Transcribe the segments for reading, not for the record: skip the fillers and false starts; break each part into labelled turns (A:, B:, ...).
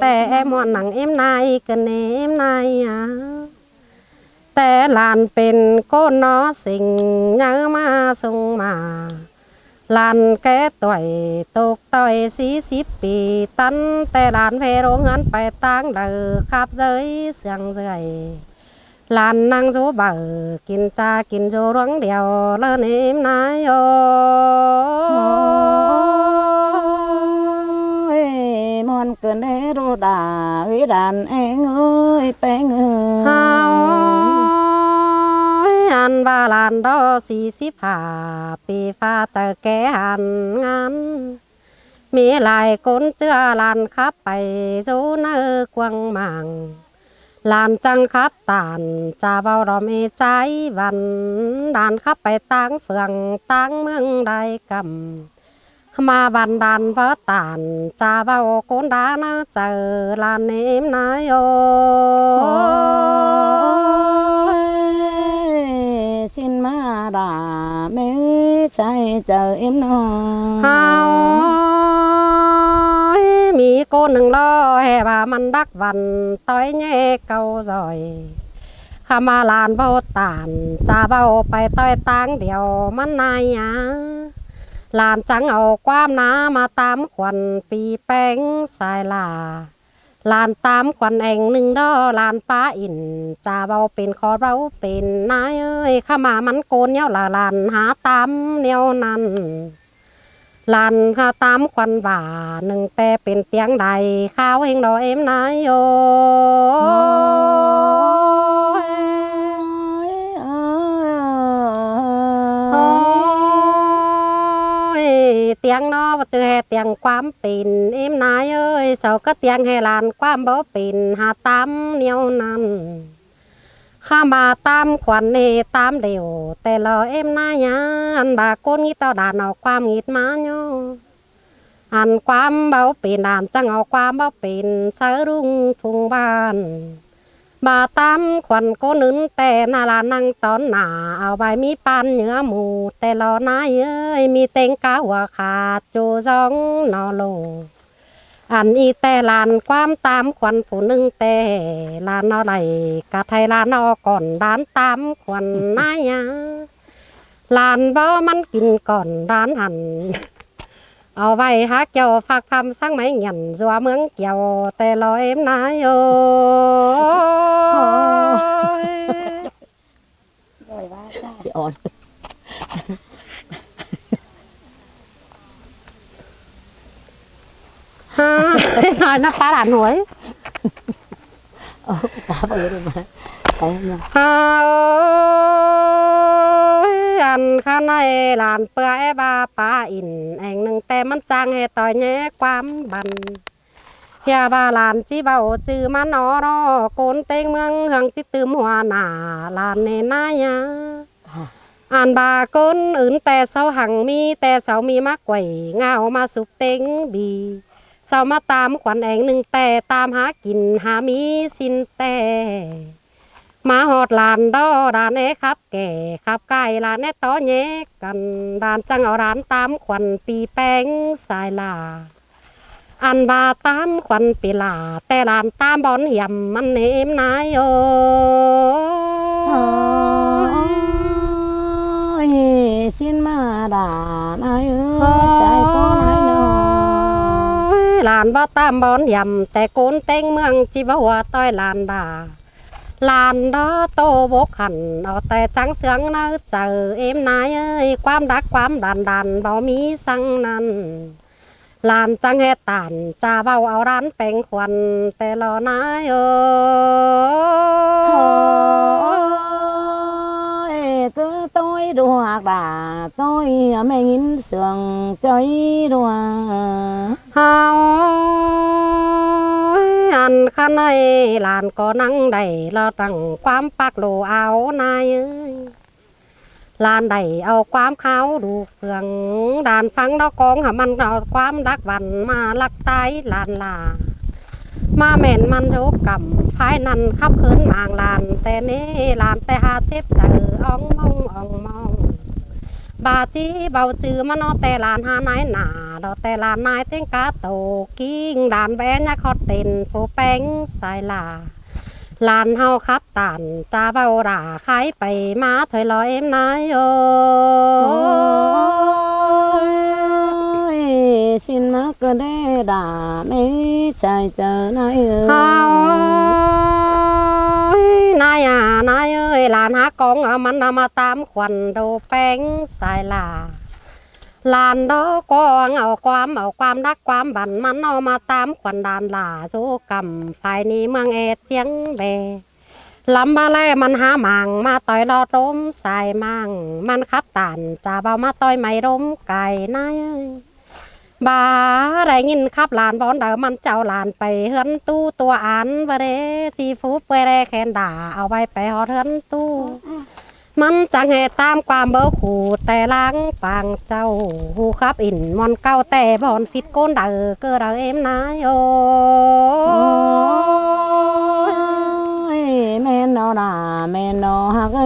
A: แต่มวนหนังเอ็มนายกันเอ็มนายแต่ลานเป็นก้นน้อสิ่งเนื้อมาส่งมาลานแก่ต่อยตกต่อย40 ปีตันแต่ลานเพโรงงานไปตั้งเดือขับเจยเสียงเจยลานนั่งจูเบอกินจากินจูร้องเดียวเลินเอ็มนายโอ
B: มอนเกินให้โรดาเฮ้ยดานเองเอ้ยแป้งเอ้
A: ยอันบาลานดอ45 ปีฟ้าเจอแก่หันงานมีหลายคนเจือลานขับไปจูเนื้อกวางมังลานจังขับตานจะเบาเราไม่ใจวันดานขับไปตั้งเฟืองตั้งเมืองใดกำมาบันดาลเพราะตานจะเบาคนดานะเจอลานเนมนายโอ
B: สินมาดาไม่ใจเจอเอ็มน้อง
A: มีcôหนึ่งล้อแห่ว่ามันดักวันต้อยแง่เก่าซอยข้ามาลานเบาตานจะเบาไปต้อยตังเดียวมันนายลานจังเอาความน้ามาตามขวัญปีแป้งสายลาลานตามขวัญเองหนึ่งดอลานป้าอินจะเบาเป็นขอเราเป็นนายเอ้ยข้ามามันโกนเนี้ยลานหาตามเนียวนั้นลานข้าตามควันบ่าหนึ่งแต่เป็นเตียงใดข้าวเองดอเอ็มนายโยเตียงนอเจอเตียงความเป็นเอ็มนายเอ้ยเสาก็เตียงให้ลานความบ่เป็นหาตามเนียวนั้นข้ามาตามขวัญเนตามเดียวแต่รอเอ็มนายอันบาก้นงี้ต่อด่านเอาความงิดมาโยอันความเบาเป็นด่านจังเอาความเบาเป็นเสรุ่งทุ่งบ้านบาตามขวัญก้นนึนแต่นาลานั่งตอนหนาเอาใบมีปันเนื้อหมูแต่รอนายเอ้ยมีเต็งกาหัวขาดจูจองนอโลอันอีแต่ลานความตามขวัญผู้หนึ่งแต่ลานนอไหลกะไทยลานนอก่อนด้านตามขวัญนายลานบ่มันกินก่อนด้านหันเอาไว้หาเกี่ยวฝากคำสั่งไม่เงียนจัวเมืองเกี่ยวแต่ลอยเอ็มนายโอ้
B: ยว่าจ้าอ่อน
A: น้อยนะป้าหลานหวย
B: ป้าไปเลยมาไปยัง
A: อันข้าในหลานเปื่อยบาป้าอินแองหนึ่งแต่มันจางให้ต่อยแง่ความบันเฮียบาหลานจีเบาจือมันอรอโกนเต็งเมืองเฮืองติตืมหัวหน้าหลานเนนายาอ่านบาก้นอื่นแต่เสาหังมีแต่เสามีมากกว่าเงามาสุกเต็งบีเสามาตามขวัญแองหนึ่งแต่ตามหากินหามีสินแต่มาหอดลานดอดานเอครับแก่ครับไก่ลานเอต้อแยกกันดานจังเอาร้านตามขวัญปีแป้งสายลาอันบาตามขวัญปีลาแต่ลานตามบอนเหี่ยมมันเนมนายโอ
B: สินมาดานายเอ้ยใจก็นายน้อย
A: ลานบ่ตามบอนเหี่ยมแต่โกนเต็งเมืองจีบหัวต้อยลานดาลานดอโตบกขันเอาแต่จังเสียงนะเจอเอ็มนายเอ้ยความดักความดันบ่มีสังนั้นลานจังเฮตานจะเบาเอาร้านแปลงควันแต่รอนายเอ้
B: ยcứ tôi đùa đà tôi mẹ nhìn sườn chơi đùa
A: อันข้าในลานก็นั่งได้เราตั้งความปักโลเอานายลานได้เอาความเขาดูเฟืองด่านฟังดอกกองหามันเอาความดักวันมาลักตายลานลามาแม่นมันโยกกับภายนั้นขับคืนมางลานแต่นี้ลานแต่หาเจ็บใจอ่องมอง บาจีเบาจือมานอแต่ลานหานายหนาดอแต่ลานนายเต้งกาโตกิ้งด่านแวนยาคอดเต็นฟูแป้งสายลาลานเฮาครับตันจาเบาหราขายไปมาถอยลอยเอ็มนายโอ
B: xin má cơ đê đà mấy chạy chờ nãy
A: เฮานายนายเอ้ยหลานหากองมันมาตามควันดูแป้งสายลาลานดอกองเอาความรักความบันมันเอามาตามควันดานลาสู้กำฝ่ายนี้เมืองเอเจียงเบลำบาแลมันหามังมาต่อยรอดร่มสายมังมันขับตันจะเบามาต่อยไม่ร่มไก่นายเอ้ยบาได้ยินขับลานบอนเดามันเจ้าลานไปเฮือนตู้ตัวอันวเรจีฟูเปเรแคนด่าเอาไว้ไปหอเฮือนตู้มันจังเหตามความเบอขู่แต่ล้างปางเจ้าหูขับอินมอนเก้าแต่บอนฟิตโกนเดาเกิดเอ็มนายโอ
B: แม่นอด่าแม่นอหัก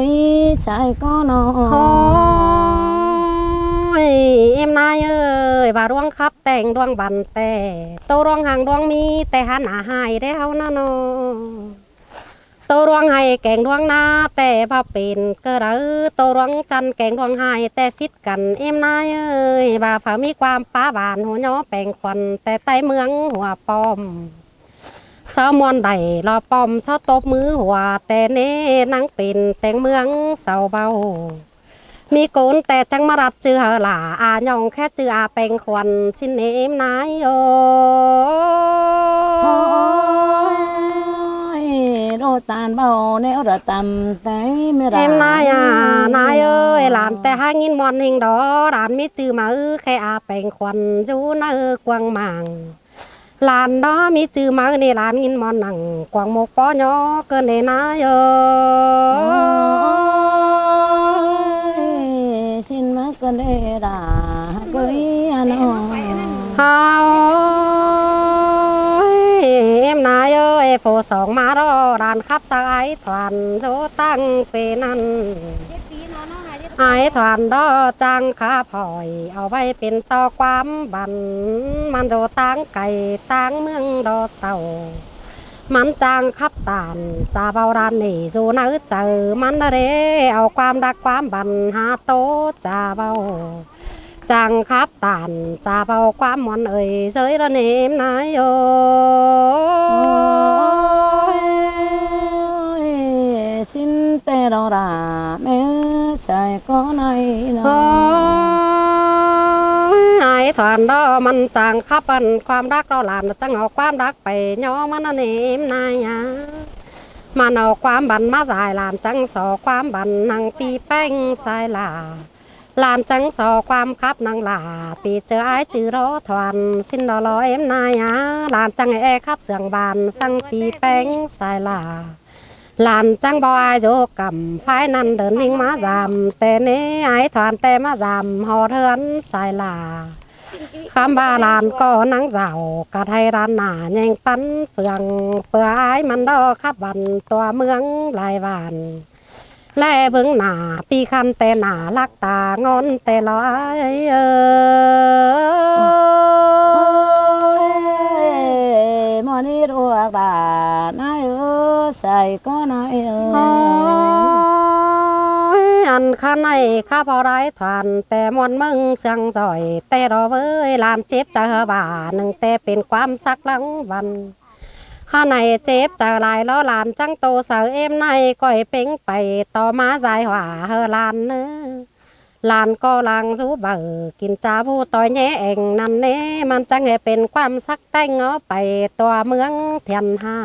B: ใจก็นอ
A: เอ็มนายเอ้ยว่าร่วงครับแต่งดวงบันแต่โตร่วงห่างดวงมีแต่หันหาหายได้เฮานะนอโตร่วงให้แกงดวงหน้าแต่พอเป็นเกระโตร่วงจันแกงดวงหายแต่ฟิตกันเอ็มนายเอ้ยว่าฝ่ามีความป้าหวานหัวย้อแปลงควันแต่ใต้เมืองหัวปอมสาวมวนใดรอปอมเสาตบมือหัวแต่เน่นังเป็นแต่งเมืองเสาเบามีโกนแต่จังมารับจือเหล่าอาหยองแค่จืออาเป็นควันสินเอ็มนายโอ
B: โรตานเบาแนวระตำแต่ไม่รัก
A: เอ็มนายนายเอ้ยหลานแต่หางินมอนหิงดอหลานมีจือมาแค่อาเป็นควันอยู่ในกวางมังหลานดอมีจือมาในหลานงินมอนหนังกวางโมกปอญอเกินในนายเอ้
B: xin má cơ đê đà cưới anh
A: เฮาเอ็มนายเอ้ยโผสองมารอดานขับสายถวันโซตั้งเปนันไอ้ถวันดอจังขาพลอยเอาไว้เป็นต่อความบันมันโดตั้งไก่ตั้งเมืองดอเต่ามันจางขับตานจาเบาดานนี่สู่นักเจอมันเรเอาความรักความบันหาโตจาเบาจังขับตานจาเบาความมอนเอ่ยเจยระเนมนายโอ
B: xin tê đò đà mẹ chạy có nàyนอ
A: ไอ้ถอนดอมันจังขับปันความรักเราหลานจังเอาความรักไปย้อมันเนมนายามันเอาความบันมาสายหลานจังสอความบันนางปีแป้งสายลาหลานจังสอความคับนางลาปีเจอไอ้จือรอถวันสิ้นดอลอยเอ็มนายาหลานจังแอขับเสียงบานสั่งปีแป้งสายลาหลานจังบอยโยกำไฟนั่นเดินวิ่งมาจำแต่เนี้ไอ้ถอนแต่มาจำหอเทือนสายลาคำบาลานก็นังเจ้ากะไทยรานหนาแยงปั้นเปลืองเปื่อไอ้มันดอขับบันตัวเมืองลายวันแล่เบิ้งหนาปีคันแต่หนาลักตางอนแต่ลอย
B: มอนี่รัวด่านายใส่ก็นาย
A: อันข้าในข้าพอได้ทานแต่มอนมึงเสียงซอยแต่รอเว้ยลานเจ็บจะเฮบ่าหนึ่งแต่เป็นความสักหลังวันข้าในเจ็บจะลายล้อลานจังโตเสาเอ็มในก้อยเป่งไปต่อมาสายหว่าเฮลานเนื้อลานก็ลังสู้เบอกินจ้าผู้ต่อยแย่เองนั่นเน่มันจังให้เป็นความสักแต่งเอาไปตัวเมืองเทียนห้า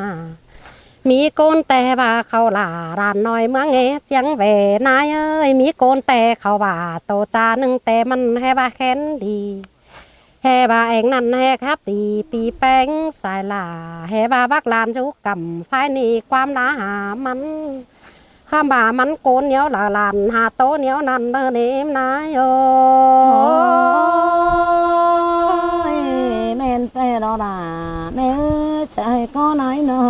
A: มีโกนแต่ว่าเขาหลารานน้อยเมืองเอเจียงแหวนายเอ้ยมีโกนแต่เขาว่าโตจาหนึ่งแต่มันให้ว่าแค้นดีให้ว่าเองนั่นให้ครับดีปีแป้งสายหลาให้ว่าบักลานจุกำไฟนี่ความลาหามันข้ามบ่ามันโกนเหนียวหลานหาโตเหนียวนั่นเดินเอ็มนายโอ
B: แม่นแต่ดอด่าแม่ใจก็นายนอ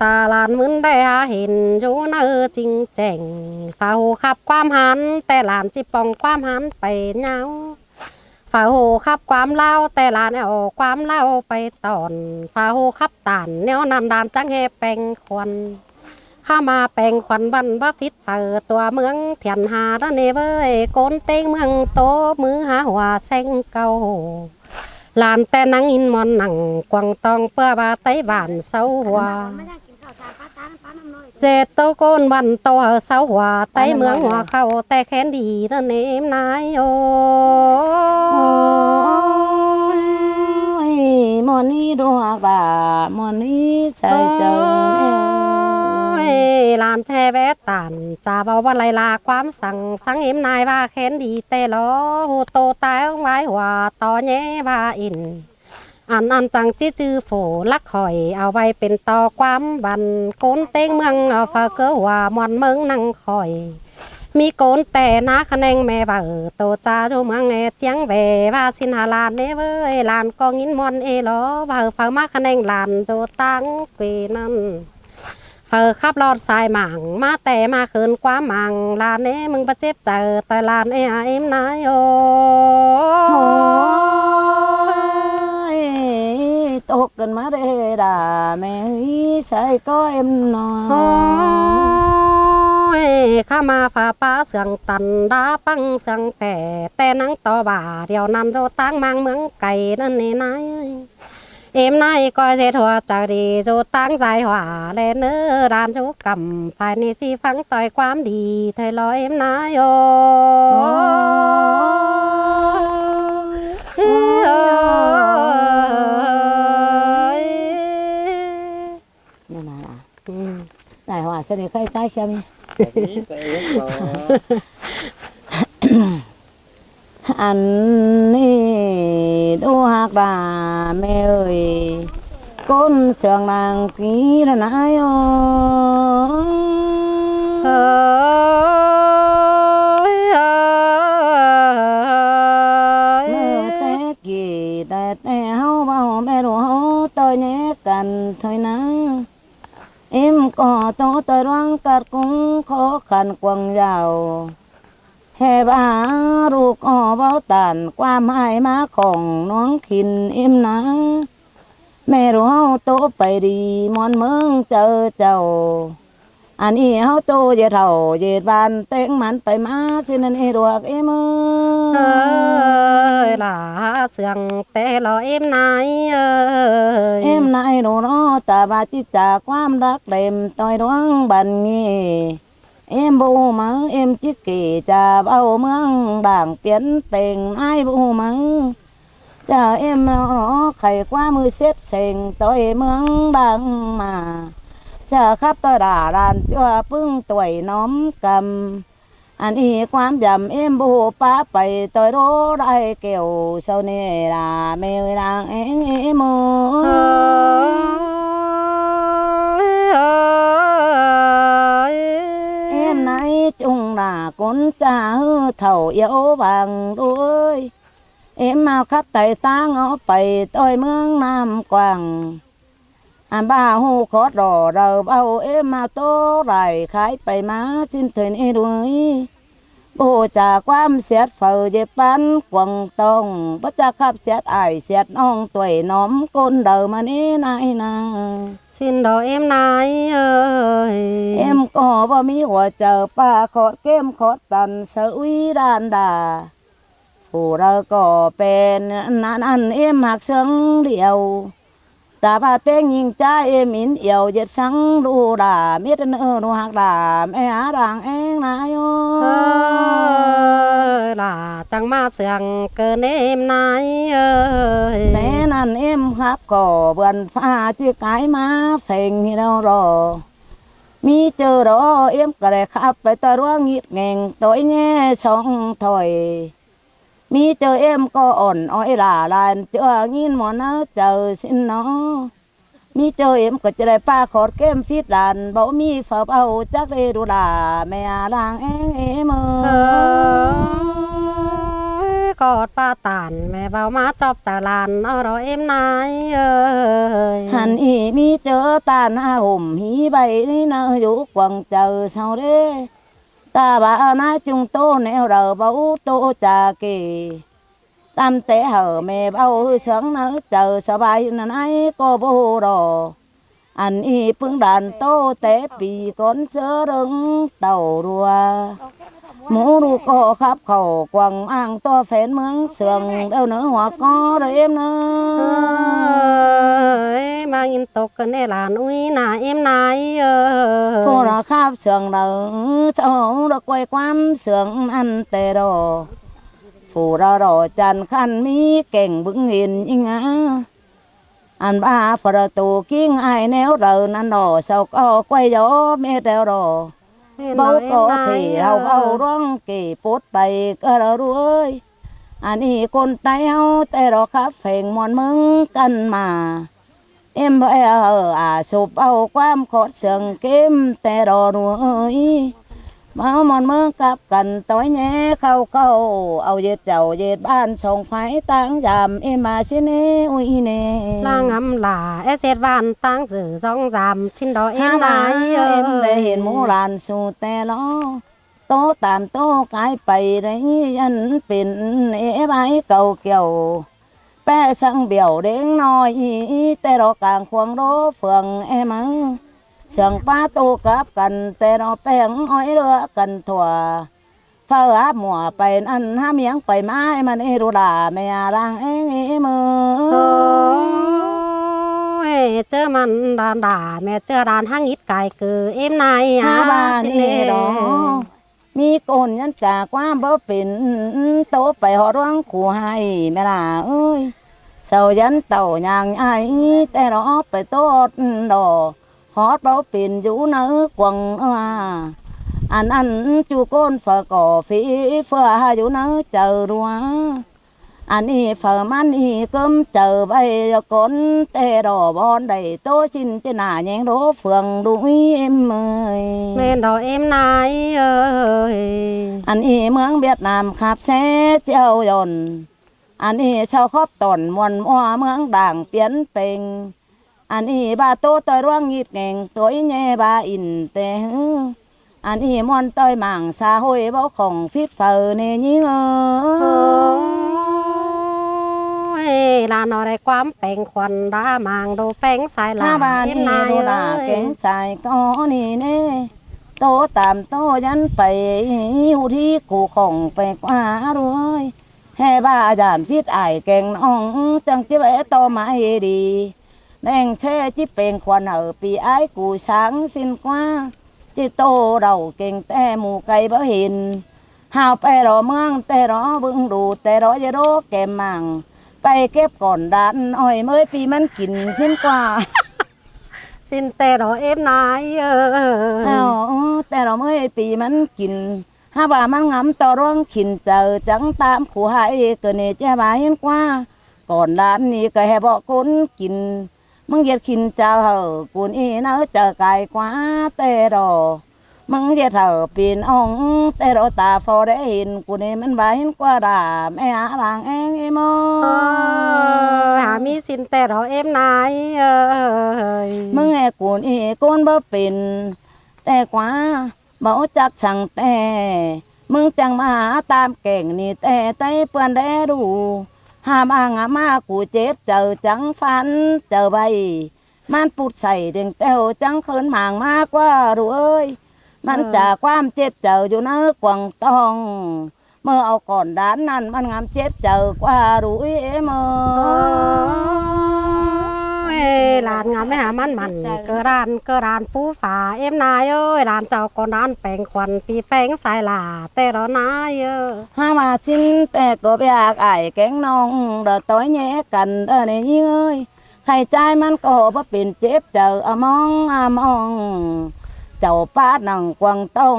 A: ตาลานมึนได้เห็นอยู่เนอจริงแจ้งเฝ้าขับคว านจิปองความหันไปเงาฝ่าโหขับความเล่าแต่ลานเอาความเล่าไปตอนฝ่าโหขับตานแนวนำดานจังเฮแปงควันข้ามาแปงควันบันว่าพิษเปิดตัวเมืองเถียนหาดเนเว้ยโกนเต็งเมืองโตมือหาหัวแสงเก่าลานแต่นังอินมอนหนังกวางตองเพื่อว่าไต้บานเสาหัวเจตโตโกนวันโตเสาหัวไต้เมืองหัวเข้าแต่แค้นดีนั่นเองนายโอ
B: มอนี่ดวงบามอนี่ใจเจอ
A: ลานแช่แวะตันจะเบาว่าไรลาความสั่งเอ็มนายว่าแค้นดีแต่ล้อหูโตตายไว้หัวต่อแย่ว่าอินอันจังจื้อโฝลักข่อยเอาไว้เป็นต่อความบันโกนเต้งเมืองเอาฝาเกอว่ามวนเมืองนั่งข่อยมีโกนแต่นาคะแนงแม่บ่าโตจ้าจูเมืองเอเจียงแวว่าสินหาลานเนเว้ยลานกองอินมอนเอล้อบ่าฝามาคะแนงลานโจตั้งเกนั่นขับรถสายหมางมาแต่มาคืนความหมางลานเอ้มึงประเจ็บเจอแต่ลานเอ็มนายโอ
B: ตกกันมาได้ด่าแม่ใช่ก็เอ็มนอ
A: ข้ามาฝ่าป้าเสียงตันดาปังเสียงแต่นังต่อบ่าเดียวนั้นโจตั้งมังเมืองไก่นั่นนี่นายเอ็มนายก็เจหัวจากดีโจตั้งใจหัวและเนื้อร้านโจกำภายในที่ฟังต่อยความดีไทยรอเอ็มนายโอ
B: นั่นน่ะได้หัวเสด็จใครใต้เข้มอันนี้ดูหักดาแม่เอ้ยก้นเสียงนางผีละนายโอ้เมื่อแต่กี่แต่เฮาเบาแม่รู้เฮาต่อยแยกกันเถอยนะเอ็มก็โตต่อยร่างกัดกุ้งขอขันกวางยาวแห่บาลูกอ้อเบาตานความหมายมาของน้องขินเอ็มนะแม่รู้เฮาโตไปดีมอนเมืองเจอเจ้าอันนี้เฮาโตเยเท่าเยบานเต็งมันไปมาสินันเอรวกเอ็ม
A: หล่าเสียงแต่รอเอ็มนาย
B: เอ็มนายรู้เนาะตาบาจิจากความรักเต็มต่อยดวงบันงี้เอ็มบูมังเอ็มจิกกี่จะเบาเมืองด่างเปลี่ยนเป่งไอ้บูมังจะเอ็มเนาะไข่กว่ามือเซ็ตเสงต่อยเมืองดังมาจะขับต่อด่าดานจ้าพึ่งต่อยน้อมกำอันนี้ความยำเอ็มบูป้าไปต่อยโรได้เกี่ยวเศร้าเนราเมยรางเอ็งเอ็มนายจุงด่าคนจ้าเท่าเยาบางด้วยเอ็มมาขับไต่ตั้งเอาไปต่อยเมืองน้ำกว้างอันบ้าหูขอดอเราเอาเอ็มมาโตไหลขายไปมาสิ้นเถินเอด้วยโบจากความเสียดเฝ้าเย็บปันกวงตองพระจะขับเสียดไอเสียดน้องตัวน้อมคนเดิมมานี้นายนา
A: สิ้นดอกเอ็มนาย
B: เอ็มก็บ่มีหัวเจอป้าขอดเข้มขอดตันเสวีดานดาผู้เราก็เป็นนั้นเอ็มหักเชิงเดียวตาบาเต้งยิงจ้าเอ็มอินเอียวเย็ดสังดูด่าเม็ดเนื้อดูหักด่าแม่หาด่างเองนายโอ
A: ล่ะจังมาเสียงเกินเอ็มนาย
B: แน่นั่นเอ็มครับก็เบือนฟ้าที่กายมาเพ่งให้เรารอมีเจอรอเอ็มก็เลยขับไปตะร่วงงิดเง่งตัวแง่ช่องถอยมีเจอเอ็มก็อ่อนอ้อยลาลานเจองินหมอนะเจอสินเนาะมีเจอเอ็มก็จะได้ป้าขอดเก้มฟิดลานบ่มีฝาเอาจักเลยดูด่าแม่ลางเองเอ็ม
A: กอดป้าตานแม่เบามาจอบจาลานเอาเราเอ็มนาย
B: หันอีมีเจอตาหน้าห่มหีใบนี่นะอยู่กวางเจอเศร้าเด้ต ta bà nãy chúng tô nẻo rờ bấu tô trà kỳ tam tế hở mẹ bao sướng nỡ chờ sợ bài nãy cô bố đồ anh y phương đàn tô tế bị con sơ đứng tàu rùa mũ đu cô khắp khẩu quăng mang to phén mướn sườn đâu nữa hoặc có đấy em nữa
A: mang in tục cái là núi nà em nái
B: cô nó khắp sườn đầu cháu nó quay quắm sườn ăn tê đồ phủ ra đồ chăn khăn mi kèn vững hiền như ngã anh ba phật tù kiến ai nếu rờ anh đồ sao có quay gió mẹ đeo đồ bố có thì hầu hầu rong kỳ bút bày cơ đỡ đuôi anh đi con tay hao tay đó khắp phèn mòn mưng cân mà em bây giờ sụp âu quam khót sườn kiếm tay đó đuôi mà mòn mưng cặp cần tối nhé khâu khâu âu dệt chầu dệt ban sông phái tăng giảm em mà xin ui nè
A: lang ngắm là xét van tăng giữ rong giảm xin đó em nái
B: em để hiện mũ làn xù tè lo tố tạm tố cái bày đấy anh pin ế bái cầu kiều bé sang biểu đến nói tè đó càng khoang đố phường em á sườn ba tô cáp cần tè đó bèn ói đưa cần thua phơ áp mùa bày ăn há miếng bày mãi mà đi đồ đà mẹ đang em
A: chớ man đàn đà mẹ chớ đàn hang ít cài cừ em này
B: bà nè đó mi cồn nhân trả qua bó pin tố phải họ đoán của hai mẹ là ơi sầu dân tàu nhàng ai tay đó phải tốt đồ hót bó pin vũ nữ quần ăn chu con phở cỏ phí phở hai vũ nữ chờ đùa anh đi phở man đi cơm chờ bay con tê đỏ bon đầy tố xin trên nà nhén đố phường đuổi em ơi
A: men đó em nái ơi
B: anh đi mướn Việt Nam khắp xe treo dồn anh đi sau khóc tổn muôn hoa mướn đảng tiến tình anh đi ba tô tôi đoan nghịt nghèn tối nhé ba in tê anh đi muôn tôi mảng xa hôi báo khổng phít phở nè nhí
A: là nó đây quám bèn khuẩn đã mang đồ bèn sai là
B: em nái đồ là kén sai có nè nè tô tạm tô nhắn phải hữu thi cụ khổng phải qua rồi hè ba giảm phít ải kèn ông chẳng chứ bé to mãi đi đèn xe chỉ bèn khuẩn ở bị ái cụ sáng xin qua chỉ tô đầu kèn tè mù cây bảo hình hào bè đó mương tè đó bưng đủ tè đó dễ đố kèm màng bay kép còn đạn ôi mới piมันกินxin qua
A: xin tè đó em nái
B: tè đó mới piมันกินha bàมันngắm to roang khìn chờ trắng tam khu hai cờ nề che bà hiên qua còn đạn ni cờ hè bọ cốn kìn mưng giết khìn chào hở cuốn y nó chờ cài quá tè đó mưng giết hở pin ông tè đó ta phò để hình cuốn y mình bà hiên qua đà mẹ làng em
A: hà mi xin tè đó em nái
B: mưng nghe cuốn y con bơ pin tè quá bảo chắc chẳng tè mưng chẳng mà tam kèn ni tè tay pươn đế đủ hà mà mà cụ chết chờ chẳng phán chờ bay man pụtใส่ đèn tèo chẳng khơn màng ma qua đủ ơiมันtrảความchết chờอยู่นะกวางตองเมื่อเอาก่อนด้านนั้นมันงามเจ็บเจอกว่ารู้เอ็ม
A: làn ngắm hả man mặn cơ đàn phú phà em nái ơi đàn cháu con đàn bèn khuẩn pi bèn sai là tè đó nái
B: ha mà xin tè có bạc ải kén nong đợt tối nhé cần ở này như ơiใครใจมันก็บ่เป็นเจ็บเจอมองเจ้าป้าหนังกวางตง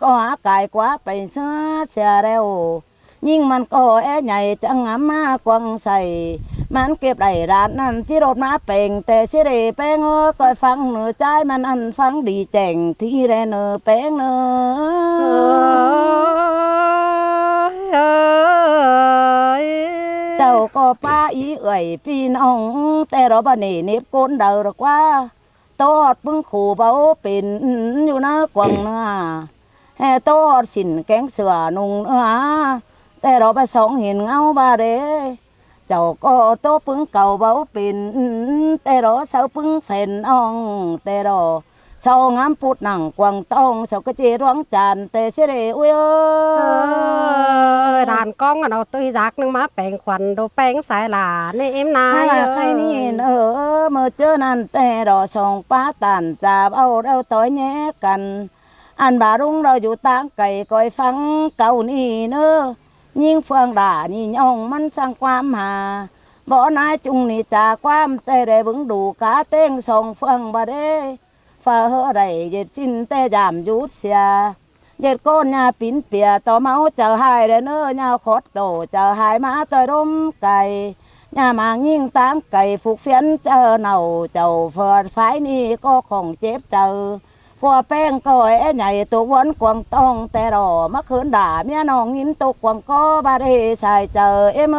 B: ก็หากายกว่าไปเสื้อเสียเร็วยิ่งมันก็ใหญ่จังงามมากวางใส่มันเก็บได้ร้านนั้นที่รถมาเป่งแต่สิเรแป้งก็ฟังเนื้อใจมันอันฟังดีแจ่งที่แรเนื้อแป้งเนื้อเจ้าก็ป้าอีเอ่ยพี่น้องแต่เราบ้านนี้เน็บก้นเดาหรอกว่าตอดพึ่งขู่เบาเป็นอยู่นะกวางเนื้อแ โตสินแกงเสือนุ่งแต่เราไปสองเห็นเงาบาเรเจ้าก็โตปึงเก่าเบาเป็นแต่เราเสาปึงเฟนอ่องแต่เราเสางามปุดหนังกวางต้องเสากระเจร้องจานแต่เสด็จอุ้ย
A: đàn con ở đâu tôi giác nước má bèn quần đồ bèn xài là nên em nai
B: ใครนี่เมื่อเจอนั่นแต่เราส่องป้าตันจับเอาเราต่อยแย่กันอันบารุ่งเราอยู่ต่างไก่ก้อยฟังเก่านี่เนอยิ่งเฟืองด่านี่ย่องมันสร้างความหาบ่อนายจุงนี่จากความแต่ได้บึงดูกาเต้งส่องเฟืองบ่ได้ฝ่าเฮอไรเย็ดสิ้นแต่ยามยุดเสียเย็ดก้นยาปิ่นเปียต่อเมาเจอหายเด้อเนอยาขอดโตเจอหายมาต่อยร่มไก่ยามายิ่งตามไก่ผูกเฟียนเจอเน่าเจ้าเฟิดไฟนี่ก็ของเจ็บเจอพวแป้งก็ไอ้ใหญ่ตัววนกวางต้องแต่รอมาคืนด่าเมียน้องยินตกกวางก็บาเดใส่เจอเอ็ม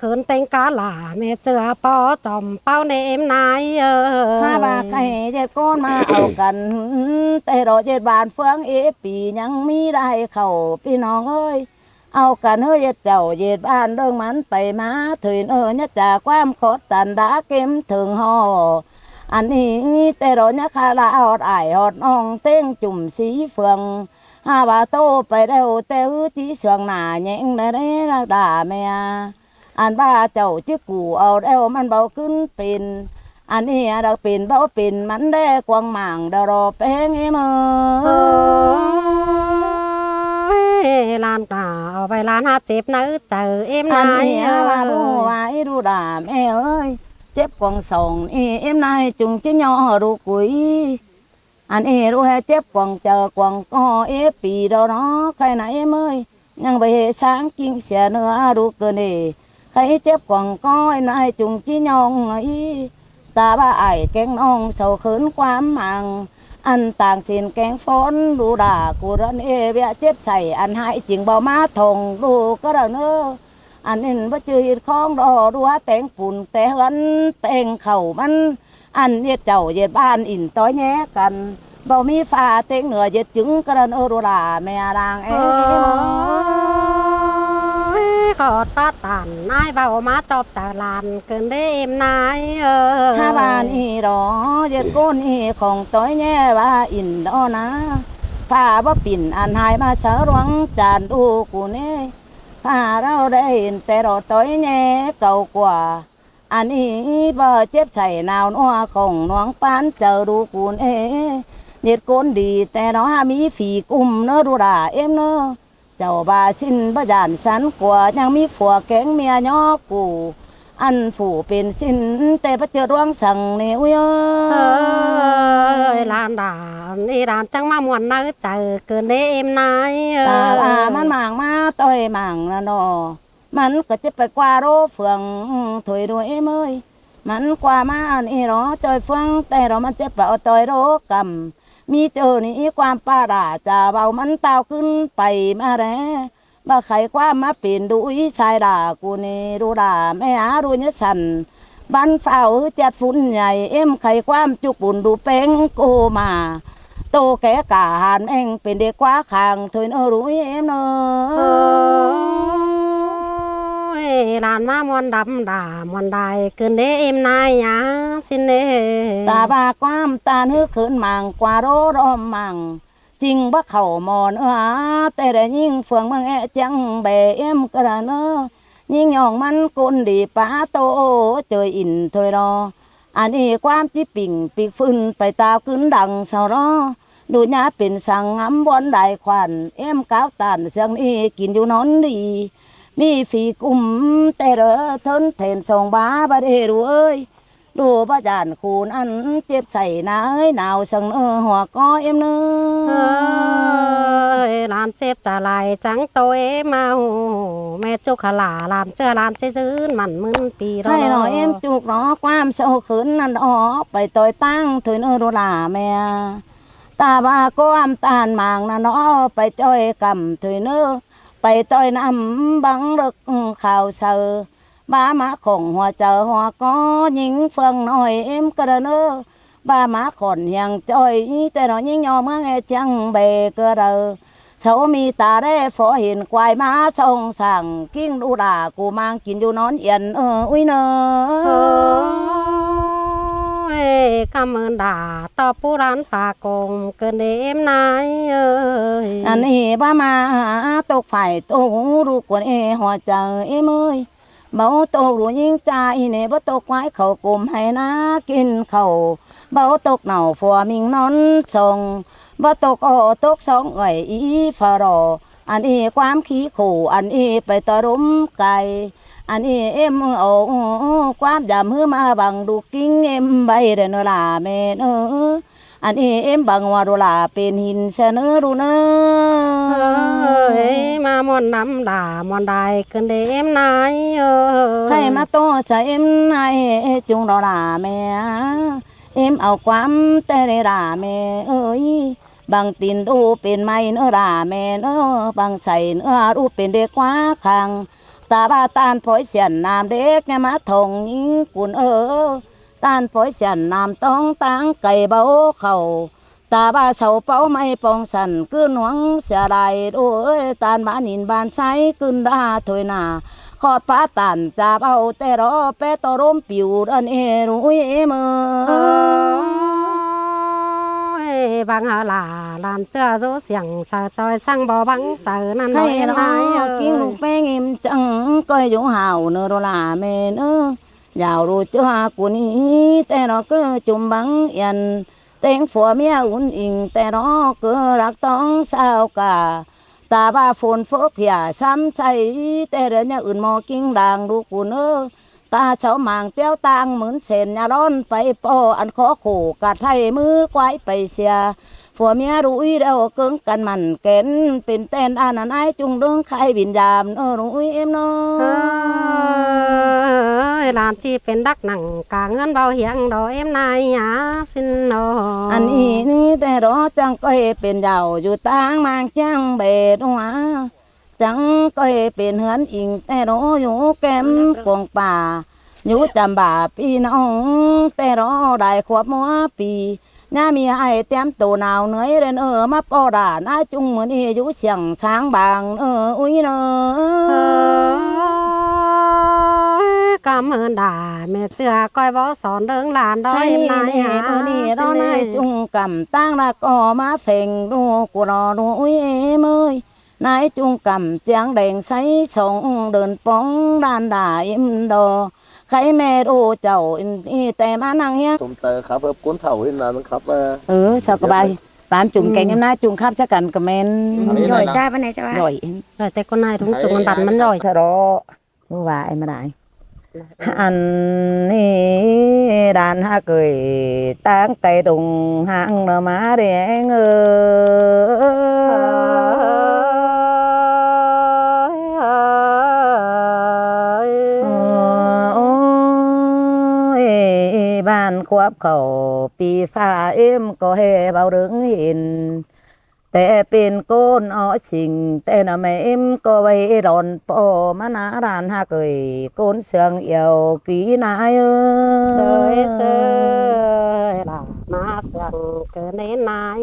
A: khớn tên cá là mẹ chưa bỏ chồng bao nè em nai
B: ถ้าบาไก่เจ็ดก้นมาเอากันแต่รอเจ็ดบานเฟืองปียังมีได้เข่าพี่น้องเอ้ยเอากันเฮ้ยเจ้าเย็ดบ้านเรื่องมันไปมาถึงเนี่ยจากความขดตันดาเก็มถึงห่ออันนี้แต่เราเนี่ยคาลาหอดไอหอดน้องเต้งจุ่มสีเฟืองหาว่าโตไปเร็วแต่จีเสืองหนาแย่งได้ด่าแม่อันบ้าเจ้าจิกูเอาเร็วมันเบาขึ้นเป็นอันนี้เราเป็นเบาเป็นมันได้กวางหมางเดารอแป้ง
A: lan đà vài lan hát chép nữ chờ em
B: อัน
A: nai
B: นี้ว่าดูว่าดูด่าแม่เอ้ยเจ็บกวางสองเอ็มนายจุงจะย่อรูกุยอันรู้ให้เจ็บกวางเจอกวางก็ปีเราเนาะใครไหนเอ้ยยังไปsángกินเสียเนื้อรู้เกินใครเจ็บกวางก็นายจุงจะย่องตาบ้าไอ้แกงน้องเศร้าขืนความมังอันต่างสินแกงฟ้อนดูด่ากูรันเบียเจ็บใส่อันหายจริงเบามาทงดูก็เราเนออันนี้บ่จืดของดอดูว่าแต่งปุ่นแต่เฮินแต่งเข่ามันอันเย็ดเจ้าเย็ดบ้านอินต้อยแย่กันบ่มีฟ้าเต็งเหนือเย็ดจึงกระเนอดูด่าแม่ราง
A: ขอตาตานนายเบามาจอบจากลานเกินได้เอ็มนาย
B: ถ้าบ้านรอเย็ดก้นของต้อยแย่ว่าอินดอนะผ้าบ่ปิ่นอันหายมาเสรวงจานดูกูเน่ผ้าเราได้เห็นแต่รอต้อยแย่เก่ากว่าอันนี้บ่เจ็บใส่หนาวนัวของน้องปานเจอดูกูเน่เย็ดก้นดีแต่น้องมีฝีกุมเนอดูด่าเอ็มเนอเจ้าบาสินบ่ยานสันกว่ายังมีผัวแก๊งเมียย่อกูอันฝูเป็นสินแต่พระเจ้าร่วงสั่งเนว
A: làn đà đi làm chẳng mà muốn nói chờ cứ để em nói
B: มันหมางมาต่อยหมางนะเนาะมันก็จะไปกว่าโรเฟืองถอยด้วยเมื่อยมันกว่ามาอันนี้รอจอยเฟืองแต่เรามันจะไปเอาต่อยโรกำมีเจอนี่ความป้าด่าจะเบามันเต้าขึ้นไปมาแล้วบ่ใครความมาเปลี่ยนดูอีชายด่ากูนี่ดูด่าแม่หาดูเนี่ยสันบ้านเฝ้าจัดฝุ่นใหญ่เอ็มไข่ความจุกบุญดูเป้งโกมาโตแก่กาหานเองเป็นเด็กกว่าขางถอยเนอรู้เอ็มเนอ
A: làn má mòn đậm đà mòn đài cứ để em nai nhá xin nè
B: ตาบาความตาเนื้อขืนมังกว่าโรรอมมังจริงบ่เข่ามอนแต่ได้ยิ่งเฟืองมังจังแบเอ็มกระเนอยิ่งย่องมันกุนดีป้าโตเจออินถอยรออันนี้ความจิปิ่งปีกฟื้นไปตาขึ้นดังเสารอดูญาเป็นสังงำบอนได้ควันเอ็มก้าวตันเสียงนี้กินอยู่นอนดีมีฝีกุมแต่เรอทนเทนส่งบ้าบาเดรู้เอ้ยดูบ้าจานคูนอันเจ็บใส่นายหนาวสังหัวก้อเอ็มเนอ
A: làm xếp trả lại trắng tôi mau mẹ chúc hà là làm chưa làm sẽ giữ mặn mươn pì đó
B: ให้หน่อยเอ็มจุกเนาะความเศร้าขืนนั่นออกไปต่อยตั้งถอยเนอดูหลาแม่ตาบาความตานหมางนั่นออกไปจ้อยกำถอยเนอไปต่อยน้ำบังรึกข่าวเสือบ้ามาของหัวเจอหัวก็ยิงเฟืองหน่อยเอ็มกระเนอ ba má còn hiền chơi tê nó nhinh nhỏ mà nghe chẳng bề cơ đầu cháu mi ta đê phó hiền quài má sông sàng kinh đu đà cô mang kín du nón yên ui nơ
A: cảm ơn đã to pu ran phà cùng cơn đêm nay ơi
B: anh ấy ba má tục phải tu ru quần hoa chờ em ơi bảo tu ru những trai này bắt tục quái khẩu cùng hay na kinh khẩu bảo tục nào phò mình nón sông bắt tục ở tục sông người ý phà rò anh ấy quám khí khổ anh ấy phải tờ đốm cài anh ấy em ở quám giảm hư mà bằng đủ kinh em bay để nó là mẹ nữa anh em bằng hoa đồ là bên hình xe nữa đồ
A: ơi mà mòn năm đã mòn đài cơn đêm nay ơi
B: hay mà to sa em nay chúng đó là mẹ em ao quám tê đây là mẹ ơi bằng tiền đu bên mày nữa là mẹ nữa bằng sài nữa đu bên đê quá khang ta ba tan phối xiển nam đế nghe má thòng những cuốn tan phối xiển nam tông táng cày báu khẩu ta ba sầu báu mây bông sần cứ nuống xà đài đôi tan bá nhìn bàn say cơn đa thôi nà khọt phá tàn cha bao tê đó bé to rôm piu đơn rủi em
A: bằng là làm chưa dỗ xiềng sợ trời sang bò băng sợ năn nói
B: hay
A: nói
B: kiến lục bé em chẳng coi dỗ hào nữa đó là mẹ nữa giàu rồi chưa cuốn ý tê nó cứ chùm bắn yên tên phùa mía uốn in tê nó cứ rắc tông sao cả ta ba phồn phước nhà xăm say tê đến nhà ưn mò kinh đàng đu cuốn ta cháu màng tiêu tang mướn sen nhà đón phải po ăn khó khổ cả thay mưa quái phải xìa phùa mía rủi đâu cứng căn mặn kénเป็นtên anh ai chung đương khai bình giảm nó rủi em nó
A: làm chiเป็นดักหนังกาเงินเบาเหียงดอกเอ็มนายหาสินโน
B: อันนี้นี่แต่รอจังก็เป็นเจ้าอยู่ต่างมางจังเบ็ดหัวจังก็เป็นเหือนอิงแต่รออยู่แก้มกวงป่าอยู่จำบ่าพี่น้องแต่รอได้ขวบมัวปีน้ามีไอ้เต็มตัวหนาวเหนื่อยเรนมาปอดาน้าจุงเหมือนอยู่เสียงช้างบางอุ้ยเนอ
A: cảm ơn đã mẹ chưa coi bó sòn đơn làn đó em này hả
B: đó này chung cầm tang là có má phèn đu của nó đuôi em ơi nãy chung cầm tráng đèn sấy sông đơn bóng đàn đà em đò khai mẹ đồ chậu tè má năng nhá
C: สมแต่ครับก้นเถ่าเห็นนานครับ
B: sao các bạn bạn chung cảnh em nay chung khắp chắc cần comment
D: rồi cha bên này cho ba
B: rồi
A: rồi tay con này đúng chung con đặtมันrồi
B: thôi đó và em lại anh đi đàn ha cười tán cây đùng hang nở má đen ban quắp khẩu pi pha em có hề vào đứng hiệnแต่เป็นก้นอ้อสิงแต่น่ะแม่เอ็มก็ไว้รอนปอมานาดานหาเกยก้นเสืองเอียวกีนาย
A: เสยเสยล่ะมาเสียงเกินได้นาย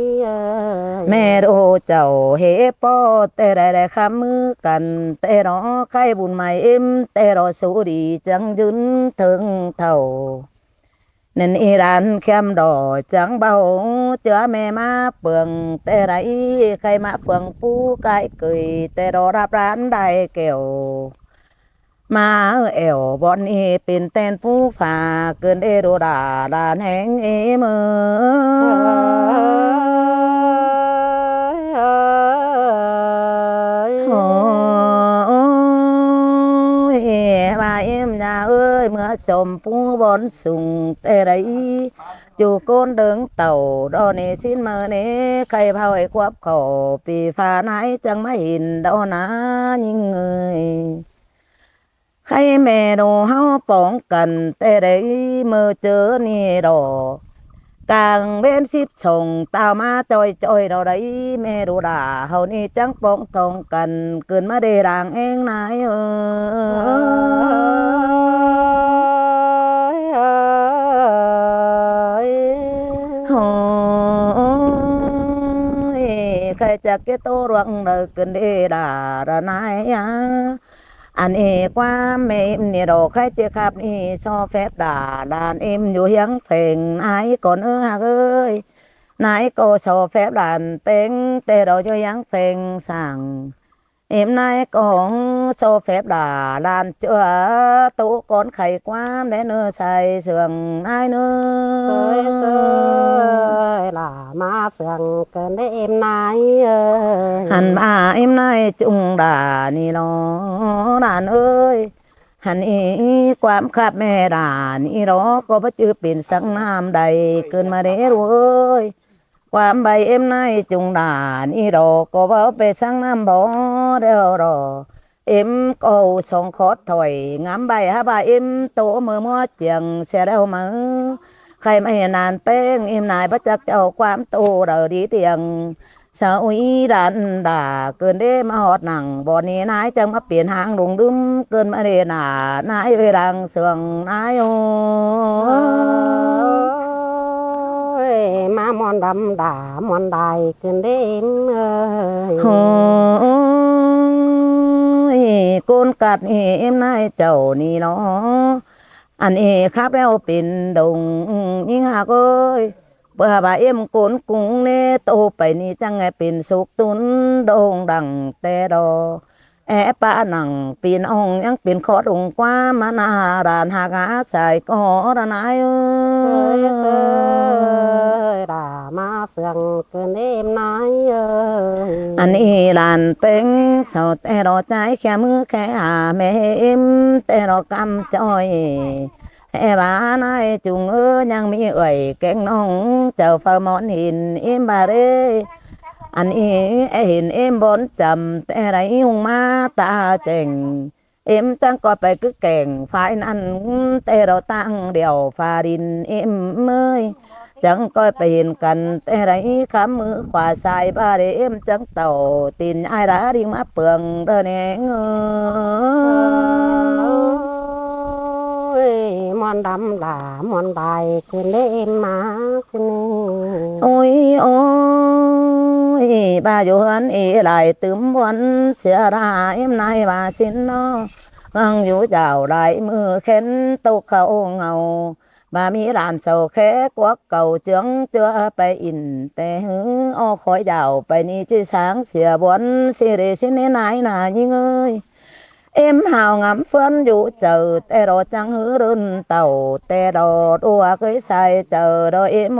B: แม่โอเจ้าเฮปอแต่ได้คำมือกันแต่รอใครบุญใหม่เอ็มแต่รอสู้ดีจังยืนถึงเท่าnên Iran khem đỏ trắng bao chữa mẹ má phường tê đấy khai má phường phú cái cười tê đỏ rạp rán đại kẹo má ẻo bọn y pin tên phú phà cơn ê đồ đà đàn hẹn em bà em nhà ơi mưa chồm phú bón sùng tê đấy chú con đứng tàu đó nè xin mơ nè khai phao ấy quắp khổ vì pha nãy chẳng mấy hình đó ná những người khai mẹ đồ hao bóng cần tê đấy mơ chớ nè đỏ càng bên ship sòng tao má chơi chơi đâu đấy mẹ đồ đà hầu ni chẳng bóng công cần cơn má đề đàng em nãy จะเกโตรวงเดอกันเดดาระนายอันนี้ความเมมนี่ดอกใครเจ้าครับนี่ชอบแฟบดาลานเอ็มอยู่ยังเพ่งนายก่อนเอ้ยนายก็ชอบแฟบดานเป็นแต่เราอยู่ยังเพ่งสั่งem nay còn cho phép đà lan chưa tố con khẩy quam để nơ xài sườn ai
A: sơi
B: nơ
A: sơi là ma phượng cơn đấy em nay
B: hẳn bà em nay chung đà ni nó đàn ơi hẳn ý quam khắp mẹ đà ni đó có bất chư biển sáng nam đầy cơn mà đế ơiความใบเอ็มนายจุงดานี่ดอกก็ว่าไปสังน้ำบ่อเดียวรอเอ็มก็ส่งขอดถอยงามใบฮะบ่าเอ็มโตมือมัวเจียงเสียแล้วมือใครไม่นานเป้งเอ็มนายบัจักเจ้าความโตเดอดีเตียงสาวอีดันด่าเกินได้มาหอดหนังบ่อนี้นายจังมาเปลี่ยนหางลงดึมเกินมาเรนานายเวรังเสืองนายโอ
A: มามอนดำด่ามอนได้ขึ้นเด้ม
B: โอ้ยโกนกัดนี่เอ็มนายเจ้านี่เนาะอันนี้ครับแล้วเป็นดงยิ่งหากเอ้ยเพื่อบ่าเอ็มโกนกุ้งเน่โตไปนี่จังไงเป็นสุกตุนโด่งดังแต่ดอแอบป้าหนังปีนองยังเป็นขอดงกว่ามานาดานหากาใส่ก็ระนายเอ้
A: ยด่ามาเฟืองเกินเอ็มนาย
B: อันนี้ดานเป็นเสาแต่รอใจแค่มือแค่แม่เอ็มแต่รอกำจอยแอบบ้านายจุงยังมีเอ่ยแกงน้องเจ้าเฝ้ามอนหินเอ็มบาเรอันนี้เห็นเอ็มบนจำแต่ไรหงมาตาเจงเอ็มตั้งก็ไปcứแก่งฝ่ายนั้นแต่เราตั้งเดียวฟาดินเอ็มเมยจังก็ไปเห็นกันแต่ไรขำมือขวาสายบ้าเอ็มจังเต่าตีนไอ้ราดิ่งมาเปลืองเดินเอง
A: มอนดำด่ามอนได้ขึ้นเด้มมาขึ้น
B: โอ้ยโอ้ยบ้าอยู่หันหลายตึมวันเสียรายเอ็มนายว่าสินน้อฟังอยู่เจ้าหลายมือเข็นตกเขาเงาbà mi đàn sầu khé quốc cầu trưởng chưa bay in tè hứ o khói dạo bay ni chỉ sáng xìa bốn xì để xin nên ai nà nhưng ơi em hào ngắm phấn vũ chờ tè đò trắng hứ đơn tàu tè đò đua cái sai chờ đò em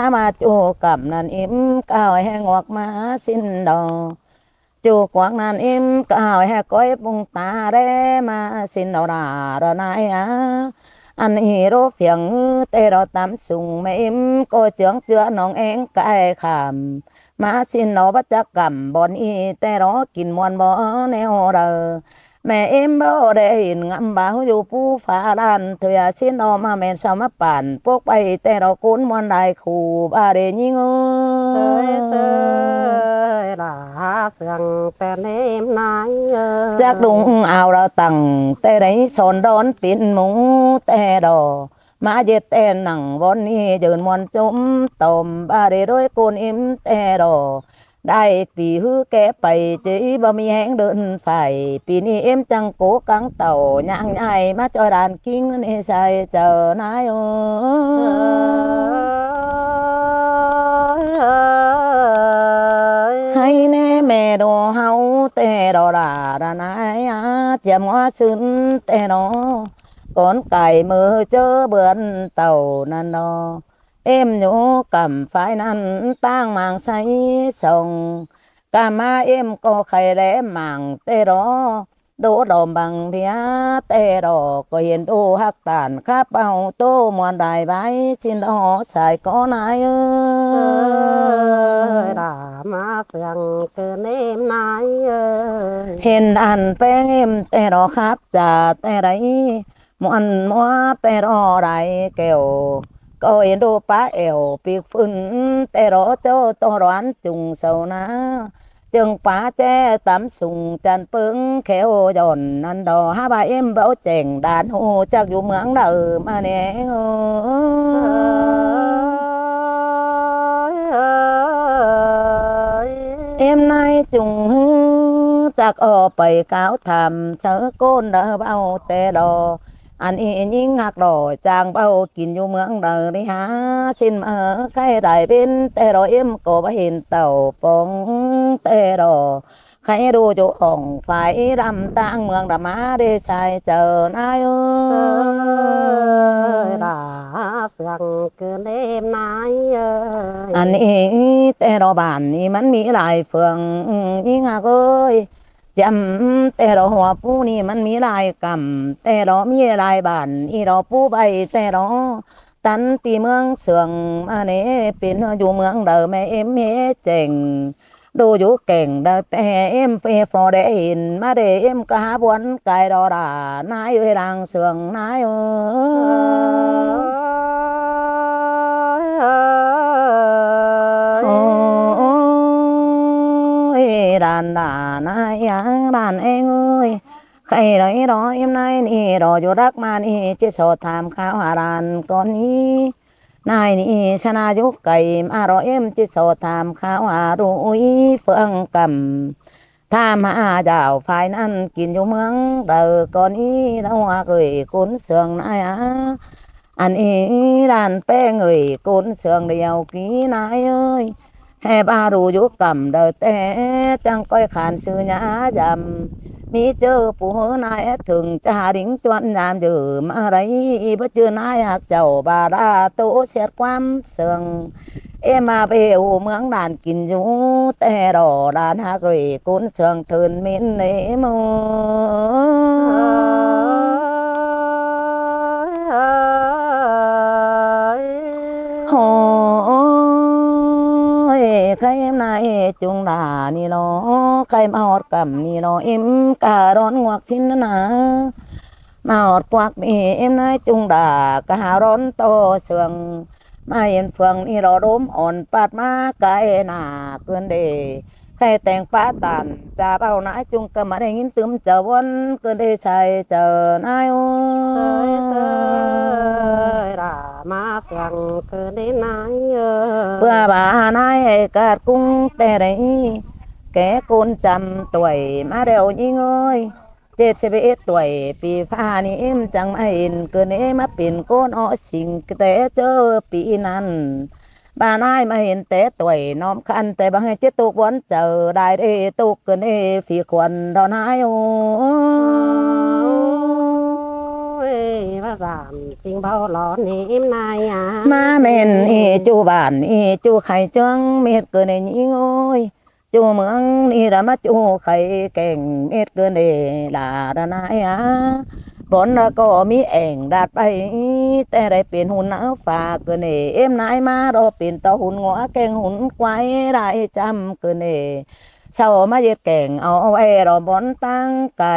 B: há mà chú cầm nàn im cao hay ngọc má xin đò chú quảng nàn im cao hay coi bung ta đê mà xin đò đà đò nai anh hero phiền tê đò tắm sùng mẹ im coi trưởng chưa nong én cái khảm má xin nó bắt chắc cầm bọn y tê đó kín muôn bó neo đờ mẹ em bao để hình ngắm báo dù pu phá đàn thời xin nó mà mẹ sao mà bản bốc bay tè đó cuốn muôn đại khủ bà để nhing ơi
A: là phượng tên em nái
B: chắc đúng ảo ra tầng tè đấy son đón pin mũ tè đỏ má dệt tè nặng vốn ni dần muôn chôm tòm bà để đôi con em tè đỏได้ปีฮื้อแกไปจีบ่มีแห้งเดินฝ่ายปีนี้เอ็มจังโกกังเต่าย่างใหญ่มาจอยดานกิ้งนี่ใส่เจอนายให้แน่แม่ดอเฮาแต่ดอดาดานายเจียมว่าซึนแต่นอก้อนไก่มือเจอเบือนเต่านั่นนอem nhổ cầm phải năn tang màng say sòng cả má em có khay rẽ màng tê đó đỗ đồm bằng đĩa tê đó có hiện đô hắc tàn khắp bao tô muôn đài bái xin đó xài có nai
A: đã má phượng cơn em nái
B: hiện đàn phèn em tê đó khắp trà tê đấy muôn mua tê đó đại kèo có yên đô bá ẻo việc phun tê đó cho to đoán trùng sầu ná chừng phá che tắm sùng tràn pưng khéo giòn ăn đò ha bà em bảo chèn đàn hồ chắc dù mướn đờ mà nè em nay trùng hư chắc ở bầy cáo thầm sớ côn đỡ bao tê đò anh y những hạt đỏ chàng bao kín vô mướn đờ đi há xin ở cái đại bên tê đò em cổ bà hình tàu bóng tê đò khai đô chỗ hồng phải đâm tang mương đầm má đi xài chờ nay ơi
A: đã rằng cứ đêm nay ơi
B: anh ý tê đò bản ý mắn mỹ lại phường ý ngạc ơi chăm tê đò hòa pu ni mắn mỹ lại cầm tê đò mỹ lại bản ý đò pu bay tê đò tắn tì mương sườn mà nế pin dù mương đờ mẹ em hế chèn đồ chú kèn đờ tè em phê phò để hình mà để em cá buồn cái đó đã nái ơi đang sườn nái ơi đàn đà nái đàn em ơi khay đấy đó em nay nè đó chú đắc mà nè chế sổ tham khảo hà đàn con ní này nè sana chú cày mà đó em chế sổ tham khảo hà đuôi phương cầm tham hà dạo phải ăn kín chú mướn đời con ní đã hoa gửi cuốn sườn này anh ý đàn pe người cuốn sườn đều ký nái ơi hè ba đủ chú cầm đời té chẳng coi khán sư nhã dầm mi chơ phụ hơ nai thường cha đính chuẩn nhàn dữ mà đấy bất chưa nai hạt chầu bà đã tổ xét quam sườn em mà về u mướn đàn kín chú tè đỏ đàn hạ gửi cuốn sườn thường miên nế mơ cái em này chung là ni nó cái mà hot cầm ni nó em cả đón ngoặc xin na mà hot quạt ni em này chung là cả đón to sườn mà hiện phường ni nó đốm ổn phát má cái nà cơn đề khai tèng phá tàn cha bao nãy chung cầm mà đánh tươm chờ vốn cơn đề xài chờ nai ơi
A: đã mà rằng cứ đêm nay
B: bữa bà nãy cả cung tè đấy kẻ con 100 tuổi mà đều như ơi 71 tuổiปีฟ้านี่เอ็มจังไม่เห็นเกินเอ็มมาเป็นคนอ้อสิ่งแต่เจอปีนั้นบ้านายมาเห็นแต่ตัวน้อมคันแต่บางเจ็ดตุกวันเจอได้เอตุกเกินเอฝีควันดอนายโอ้
A: ว่าgiảm tình bao lón em nay
B: มาเมนเอจูบ้านเอจูไข่จังเม็ดเกินเอยิ่งโอ้ยจูเมืองนี่ละมาจูไข่แก่งเม็ดเกินเอลาดานายบอนก็มีแอ่งดาดไปแต่ได้เป็นหุ่นเอาฝากเกินเอ็มนายมารอเป็นต่อหุ่นงัวแกงหุ่นควายได้จำเกินเช้ามาเย็ดแกงเอาไว้รอบอนตั้งไก่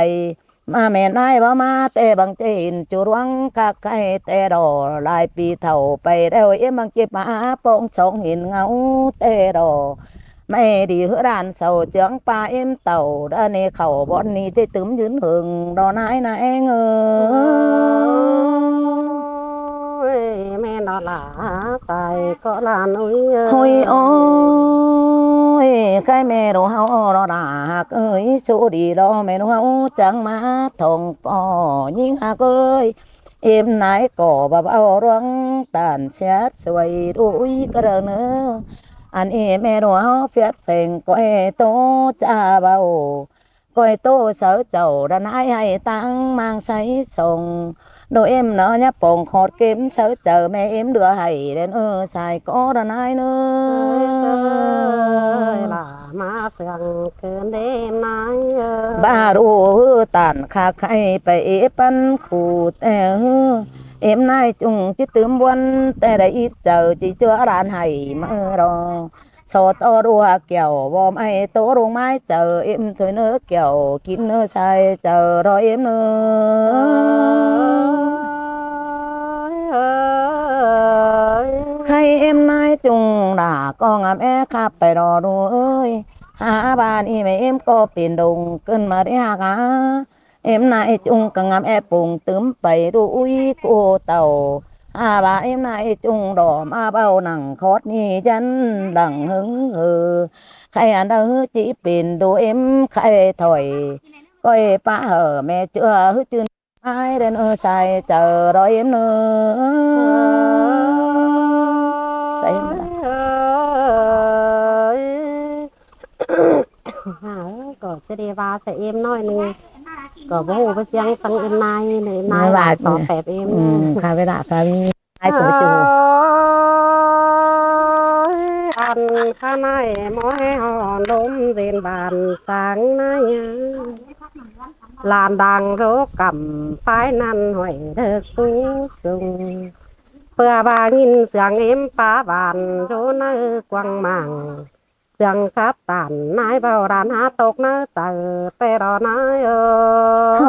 B: มาแม่นายบ่มาแต่บางเจนจูรวงคักไก่แต่ดอหลายปีเท่าไปแล้วเอ็มบางเจ็บมาปองสองเห็นเงาแต่ดอไม่ดีเหือđàn sầu trưởng pa em tàu đã nề khẩu bọn ni chơi túm dướn hưởng đò nái na em
A: ơi mẹ nó là tài có là núi
B: hồi ôi cái mẹ đồ hao đó đã ơi số đi đó mẹ đồ hao chẳng má thòng bò nhưng hạc ơi em nái cỏ và bao rong tàn xét xoay đuôi cái đờ nữa anh em mẹ nó phiết phèn coi tô cha bao coi tô sợ chầu đã nãy hay tăng mang say sồng đôi em nó nhá bồng khọt kiếm sợ chờ mẹ em đưa hay đến xài có đã nãy nữa
A: là má sườn cơn đêm nay
B: ba đồ tàn khạc hay phải pan khủ tè em nay chung chứ tươm buônแต่ได้ít chờ chỉ chưa đàn hay mơ rồi so to đua kẹo bom ai tố rung mai chờ em thôi nữa kẹo kín nữa sai chờ rồi em nữa khay em nay chung đã con em khắpไปรอดูเอ้ย bà đi mẹ em có biển đồng cơn mà đi hà cá em này chung càng ngắm em bùng tướm bầy đuôi cô tàu bà em này chung đỏ mà bao nặng khót ni chân đằng hứng hừ khai ăn đâu chỉ biển đồ em khai thổi coi ba hở mẹ chưa hứ chưa ai đến ở chạy chờ đợi em nữa đấy
A: có sẽ đi vào sẽ em nói nè có bố với giang tăng em nay này nay là sọ phẹp em
B: khai với đã khai ai cũng chịu
A: ăn khá này mỗi hòn đốm trên bàn sáng nay làm đằng rố cầm phái năn hỏi được cú sung bữa bà nhìn sương em phá bàn rố nơi quăng màng sương khắp tàn nái vào đàn hát tộc nơi chờ tê đỏ nái
B: ơi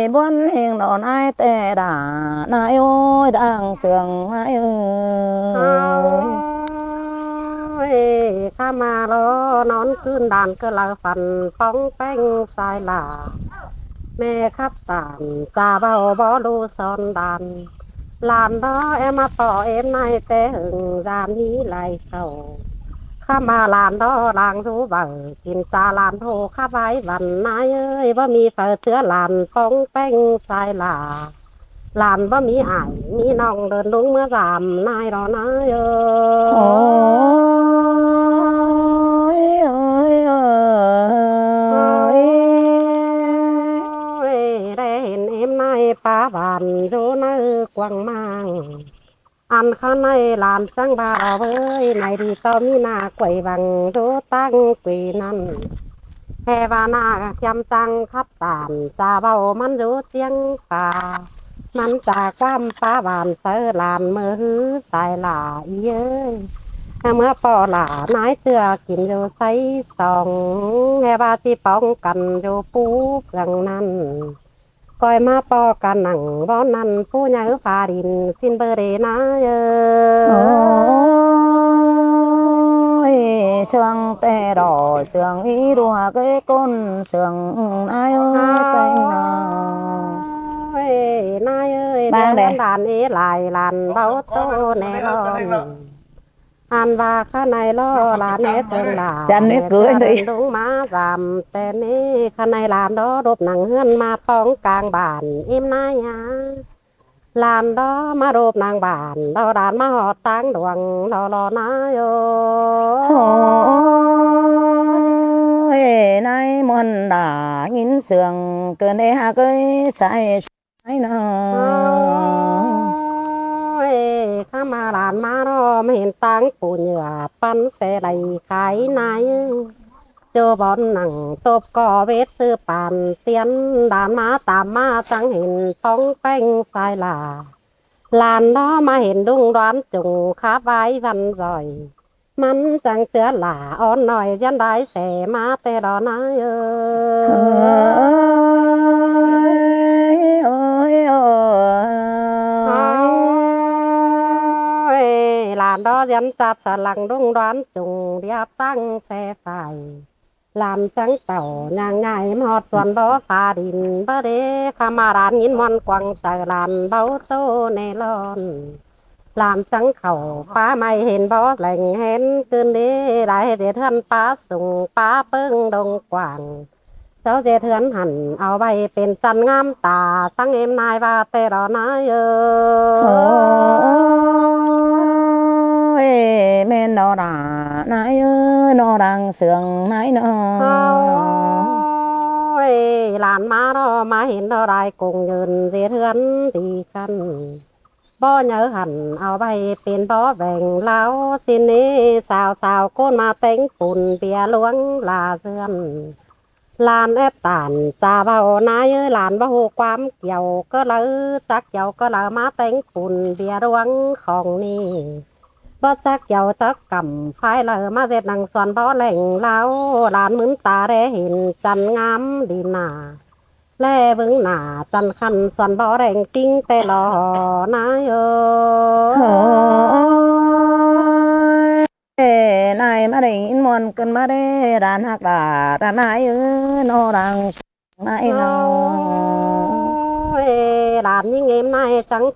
B: buồn hình đòn ai tê đà nái ôi đang sương nái
A: ơiข้ามาล้อนอนขึ้นด่านก็ลาฟันป้องแป้งสายหลาแม่ครับตานจ่าเบาบ่ดูซอนด่านลานล้อเอ็มมาต่อเอ็มในแต่หึงรานนี้ไหลเข้าข้ามาลานล้อลางรู้บ่กินจาลานโทข้าไว้วันนายเอ้ยว่ามีเปิดเชื้อลานป้องแป้งสายหลาลานว่ามีอ้ายมีน้องเดินลุงเมื่อรามนายรอนายเได้เห็นเอ็มนายป้าบานรู้นายกวางมังอันข้าในลานสังบาเว้ยในดีต่อมีนาไกวบังรู้ตั้งปีนั้นแค่ว่านาจำจังคับตานจ่าเบามันรู้เสียงป่ามันจากความป้าบานเตอลานมือสายหลาเย้ยเมื่อปอหลานายเสือกินอยู่ใส่สองแห่บาที่ป้องกันอยู่ปูเรื่องนั้นก้อยมาปอกันหนังบ่นั่นผู้ใหญ่ฟาดินสินเบอร์เรนะ
B: sương tê đỏ sương ý đùa cái con sương ai ơi tên nào
A: นายเอ้ยแม่ลานเอหลายลานเบาโตแน่นอนอันว่าข้าในล้อลานเอเติงลาจันนี่เกินเลยลงมารำแต่นี่ข้าในลานล้อรบหนังเฮือนมาป้องกลางบ้านอิ่มนายาลานล้อมารบนางบ้านเราดานมาหอดตั้งดวงรอนายโย
B: nay muôn đã nhìn sương cơn đê hạ cây sai sai nọ
A: ข้ามาลานมารอไม่เห็นตั้งปูเหยื่อปั้นเสไดขายนายเจอบอลหนังตบก่อเวทซื้อปานเตียนด่านมาตามมาสังเห็นป้องแป้งสายหลาลานล้อมาเห็นดุงร้อนจุงขาไว้วันรอยมันจังเตือหลาอ่อนหน่อยยันได้เสมาแต่ดอนายลานดอยันจับสลังดุงร้อนจุงเรียบตั้งแส่ไฟลานจังเต่าย่างไงหอดส่วนดอฟ้าดินบะเดขามารานยินมันกวังใจลานเบาโตในลอนลานจังเขาป้าไม่เห็นบ่แหล่งเห็นคืนนี้ได้เดือดเทือนป้าส่งป้าเปิ้งดงกว่างเจ้าเจเทือนหันเอาไว้เป็นจันงามตาสังเอ็มนายว่าเตรอนาย
B: แม่นอด่านายนอดังเสืองนายนอ
A: ลานมารอมาเห็นเราได้คงยืนเจเทือนดีกันบ่เนื้อหันเอาไปเป็นบ่แบ่งเล้าสินนี้สาวโก้นมาเต็งปุ่นเบียล้วงลาเสือนลานแอบตานจ่าเบานายลานบ่หูความเกี่ยวก็เลยจักเกี่ยวก็เลยมาเต็งปุ่นเบียล้วงของนี่บ่จักเกี่ยวจักกำพายเลยมาเสร็จนังส่วนบ่แหล่งเล้าลานมึนตาแรเห็นจันงามดีหนาแล่เบิ่งหน้าจันคันส่วนบ่แรงกิ้งแต่หล่อนาย
B: นายมาได้ยินมวนกันมาได้ร้านหักดาร้านนายนอรังนายนอ
A: đàn như em nay chẳng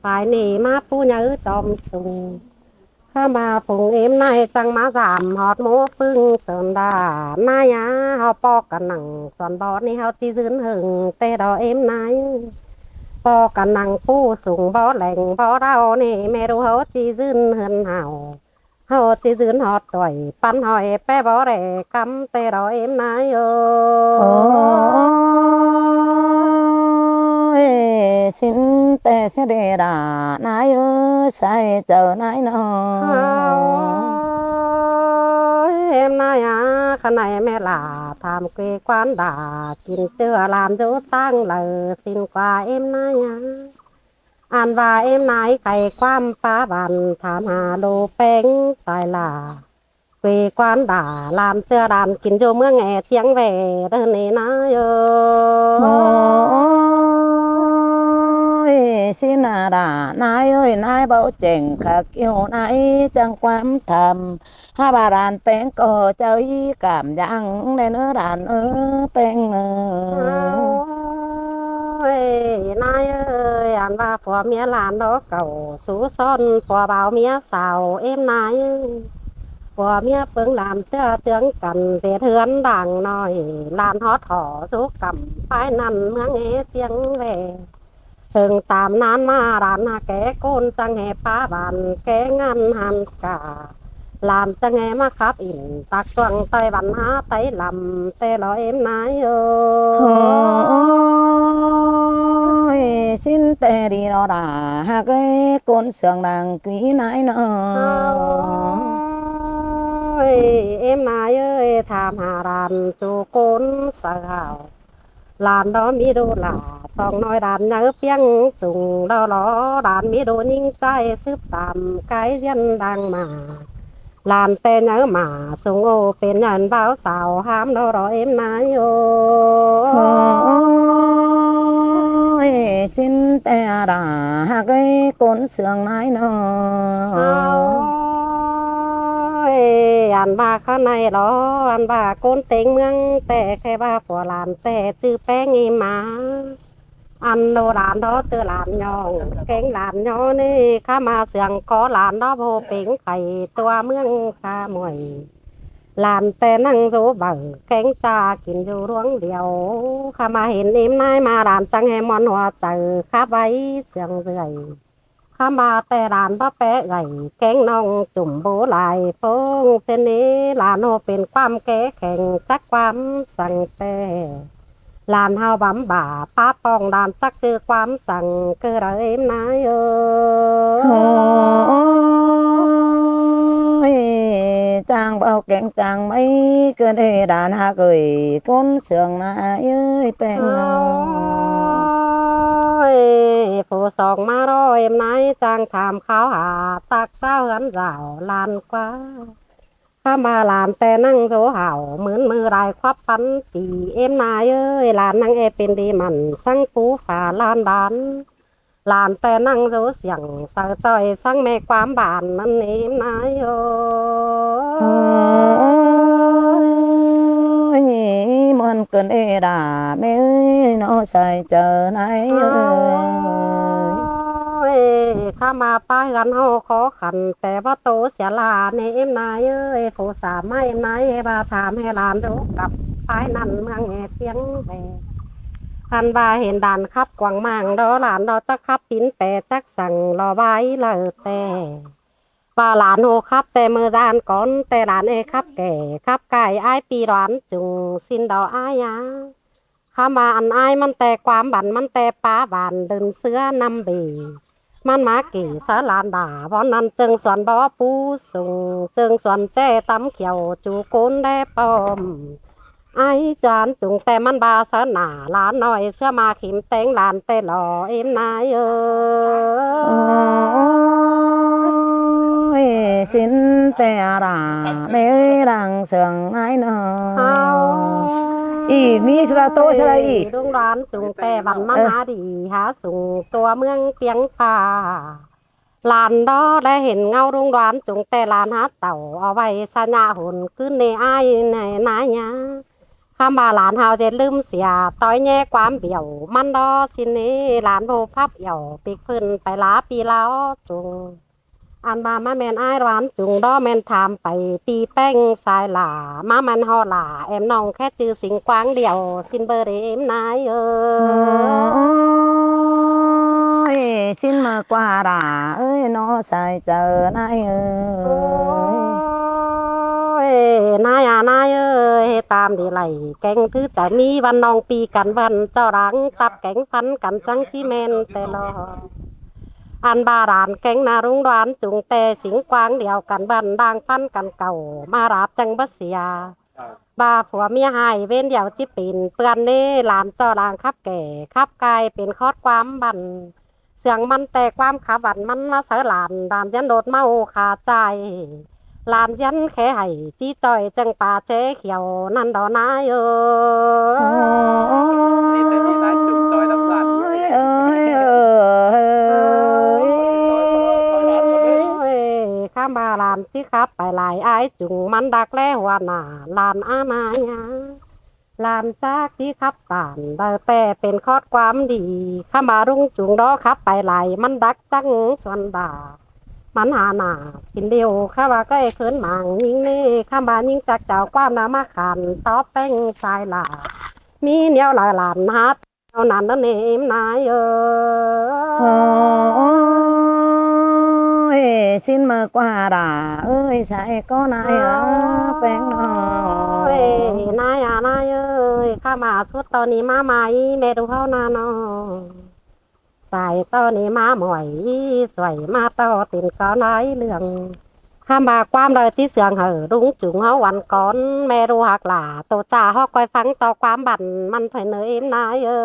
A: phải nề má phu nhớ trong sùng mà phùng em nay chẳng má giảm hot mô phương sơn đà nay á họ po cả nặng son bó ni họ ti dướn hừng tê đó em nay po cả nặng phu sùng bó lạnh bó rau nè mẹ đồ họ ti dướn hừng hào họ ti dướn họ tuổi pan hỏi pe bó rẻ cắm tê đó em nay
B: xin tê sẽ đề đà nái sai chờ nái nó
A: em nay à cái này mẹ là tham quê quán đà kín chưa làm dấu tăng lời xin qua em nay à ăn và em nay cày quam phá bàn tham hà đồ bánh sai là quê quán đà làm chưa đàn kín vô mưa nghe tiếng về đơn này nói
B: xin đà nái ơi nái bảo chèn khắc yêu nái chẳng quan thầm ha bà đàn bén cò chơi cảm giác để nữa đàn bén
A: nai ơi ăn và phò mía làm đó cầu sú son phò bao mía xào em nai phò mía phương làm tưa tướng cần dệt hươn đàng nói làm hót hỏ số cầm phái nằm mưa nghe tiếng về thường tạm nan mà đàn kẻ côn chẳng hề phá bàn kẻ ngăn hàn cả làm chẳng hề mà khắp ỉn tạc choàng tay bàn há tay làm tê lo em nái
B: ơi xin tê đi nó đà ha cái côn sườn đàng quý nái nó
A: em nái ơi tham hà đàn chú côn sợ hào làm đó mi đô là xong nói đàn nhớ tiếng sùng đó đó đàn mi đô ninh cái sức tạm cái dân đang mà làm tên nhớ mà sùng ô bên nhận báo xào ham đó đó em nói
B: ôi xin tè đà ha cái côn sườn nái nó
A: ăn ba khá này đó ăn ba côn tính mương tè khai ba của làm tè chữ bé nghi má ăn đồ đàn đó từ làm nhong kén làm nhon này khá mà sườn có làm đó vô tính phải tua mương khá mùi làm tè năng dỗ bờ kén cha kín dù ruộng điều khá mà hiện em nay mà làm chẳng hề món hoa chờ khá váy sườn rưỡi khá mà tè đàn đó bé gầy kén nong chùm bố lại phong tênนี้là nóเป็นความแก่แข็งจักความสั่งแต่ลานเฮาบำบ่าป้าปองดานสักชื่อความสั่งคือเราเอ็มนาย
B: chàng bao kẹn chàng mấy cơ đề đàn hạ gửi côn sườn nái ơi bèn
A: phụ sòng mà đó em nái chàng tham khảo hạ tạc sao gắn rào lan quáข้ามาลานแต่นั่งโซเห่าเหมือนมือรายควับปันตีเอ็มนายเอ้ยลานนั่งเอเป็นดีมันสังปูฝาลานดานลานแต่นั่งโซเสียงสาวจอยสังแม่ความบานนั่นเอ็มนายโอ้
B: มันเกินเอดาไม่น้อใส่เจอไหน
A: ข้ามาป้ายกันห่อขอขันแต่ว่าโตเสียลาในเอ็มนายเอ้ยผู้สามไม่เอ็มนายบาถามให้ลานรู้กับป้ายนั่นเมืองเสียงแบคันบาเห็นด่านขับกวางมังดอหลานดอจักขับปิ้นแปะจักสั่งรอไว้เลยแต่ป่าหลานโหขับแต่มือจานก่อนแต่หลานเอขับแก่ขับไก่ไอปีร้านจุงสินดออายาข้ามาอันไอมันแต่ความบันมันแต่ป้าบันเดินเสื้อนำบีมันมากี่สาลานด่าวันนั้นจึงสวนบ่อปูส่งจึงสวนแจ้ตำเขียวจูโกนได้ปอมไอจานจุงแต่มันบาสนาลานหน่อยเสื้อมาขิมเต็งลานเตหล่อเอ็มนาย
B: xin tè đà mẹ đang sườn nái nóอีมีสระโตสระอี
A: ดวงร้านจุงแต่วันมาหาดีหาสูงตัวเมืองเปียงป่า ลานดอได้เห็นเงารุ่งร้านจงแต่ลานหาเต่าเอาไว้สัญญาหุ่นขึ้นในอ้ายในนายยาคำบาหลานเฮาจะลืมเสียต้อยแย่ความเบี่ยวมันดอสินี้หลานโบพับเหี่ยวปีกพื้นไปลาปีแล้วจุงอันบามาแมนอ้ายร้านจุงดอแมนถามไปปีแป้งสายหล่ามามันฮอหล่าแอมน้องแค่จือสิงกวางเดียวสินเบอร์เรมนาย
B: xin mà qua đà ơi nó sai chờ nay ơi
A: นายนายเอ้ยตามดีไหลแกงถือจะมีวันน้องปีกันวันเจ้ารังตับแกงพันกันจังจีเมนแต่ลออันบาดานแกงนารุงร้านจุงแต่สิงกวางเดียวกันบันดังพันกันเก่ามาราบจังบัสเสียบาผัวเมียหายเว้นเดียวจิปินเปือนเน่หลานเจ้ารังคับแก่คับกายเป็นคอดความบันเสียงมันแต่ความขาบันมันมาเสอหลานดามยันโดดเมาขาใจลานยันแค่ให้ที่ต่อยจังป่าเจ๊เขียวนั่นดอนาย
C: นี่แต่มีร้านจุ่มซอยน้ำร้าน
A: ข้ามบาลานที่ครับไปหลายไอ้จุงมันดักแล้วว่าหนาลานอานายาลานจากที่ขับต่านได้แต่เป็นคอดความดีข้ามารุ่งจุงดอครับไปหลายมันดักจังส่วนดามันหาหนากินเดียวข้าว่าก็ไอ้เขินหมางยิงเน่ข้ามายิงจากเจ้าความน้ำมาขันตอบแป้งสายหลามีเนียวหลายหลานฮัดเอานันนั่นเองนาย
B: xin mà qua đà ơi sai có naiแป้งน้อย
A: นายนายเอ้ยข้ามาสุดตอนนี้มาใหม่เมดูเขานานอใส่ตอนนี้มาหมวยสวยมาต่อติ่นก็น้อยเรื่องข้ามบาความเลยที่เสียงเหอรุ้งจุงเฮาวันก่อนแม่รู้หักหล่าโตจ่าฮอกคอยฟังต่อความบั่นมันเผยเนยนาย
B: เอ้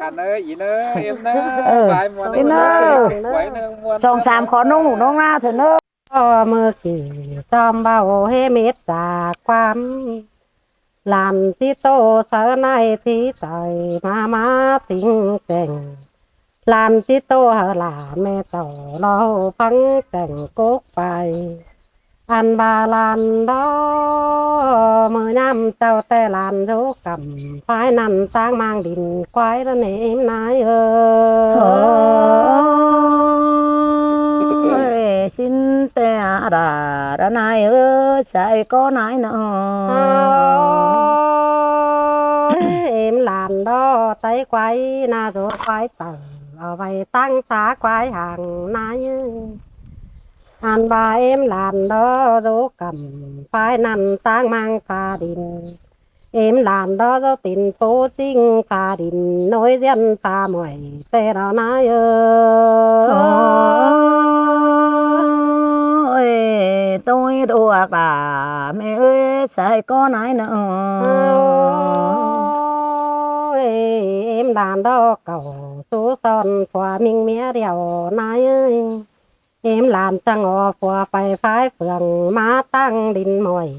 C: กันเอ้ยอีเนอเอ็มเนอหลายมวนไหวเนืองมวน
B: สองสามขอน้องหนูน้องหน้าเถอะเนอะ
A: เมื่อกี้จอมเบาเฮเม็ดจากความลานที่โตเสนายที่ใจมาติงแต่งลานที่โตหาหลาแม่ต่อเราพังแต่งกุ๊กไปอันบาลานดอมือน้ำเจ้าแต่ลานโรกำฝ่ายนั่นสร้างมางดินควายระเนมนาย
B: xin te ra nai ơi sai có nai nọ
A: em làm đó tay quay na rồi quay tờ ở vậy tăng xá quay hàng nai anh ba em làm đó rồi cầm phải nằm sang mang pha đình em làm đó rồi tình phố chính pha đình nói dân pha mỏi tê đó nai
B: tôi đùa bà mẹ ơi sai có nai nọ
A: em làm đó cầu số son phòa mình mía đèo nai ơi em làm chẳng ngò phòa phải phái phường má tăng đình mỏi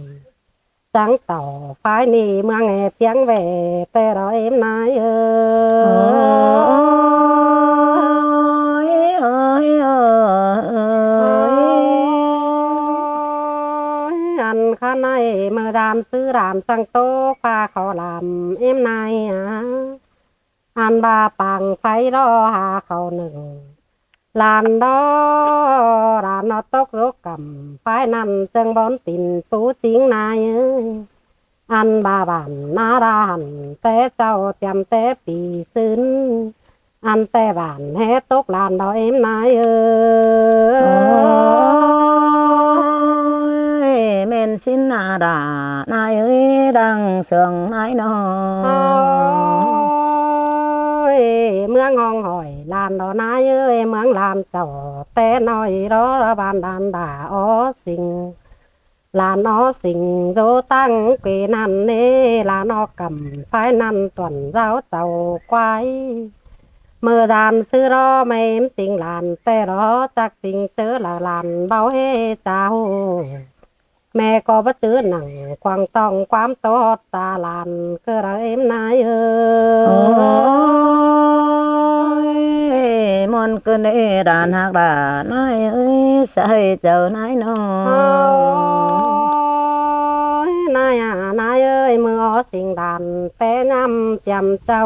A: trắng tàu phái nì mưa nghe tiếng về tê đó em nai anh khá này mơ đàn sư đàn sang tô pha khó làm em này anh ba bằng phải đó hà khẩu nừng làn đó đàn nó tóc rốt cầm phải nằm chân bón tình phú tiếng này anh ba bản ná ra hẳn té trâu tiêm té bì xứng anh té bản hết tốt làn đó em này
B: men xin đà nai ơi đang sườn nai nọ
A: mưa ngon hỏi làn đó nai ơi mướn làm tàu té nói đó bàn đàn đà ó xình là nó xình dô tăng quê năn nê là nó cầm phải năn tuần giáo tàu quái mưa đàn sư đó mấy em xình làn té đó chắc xình tớ là làn bao hê chào แม่ก็บ่จื้อหนังควางต้องความโตตาลานคือเราเอ็มนาย
B: โอ้ยมอนเกินเอดานหักดานายเอ้ยใส่เจ้านายน้อ
A: นายนายเอ้ยมืออสิ่งดันแต่น้ำจำเจ้า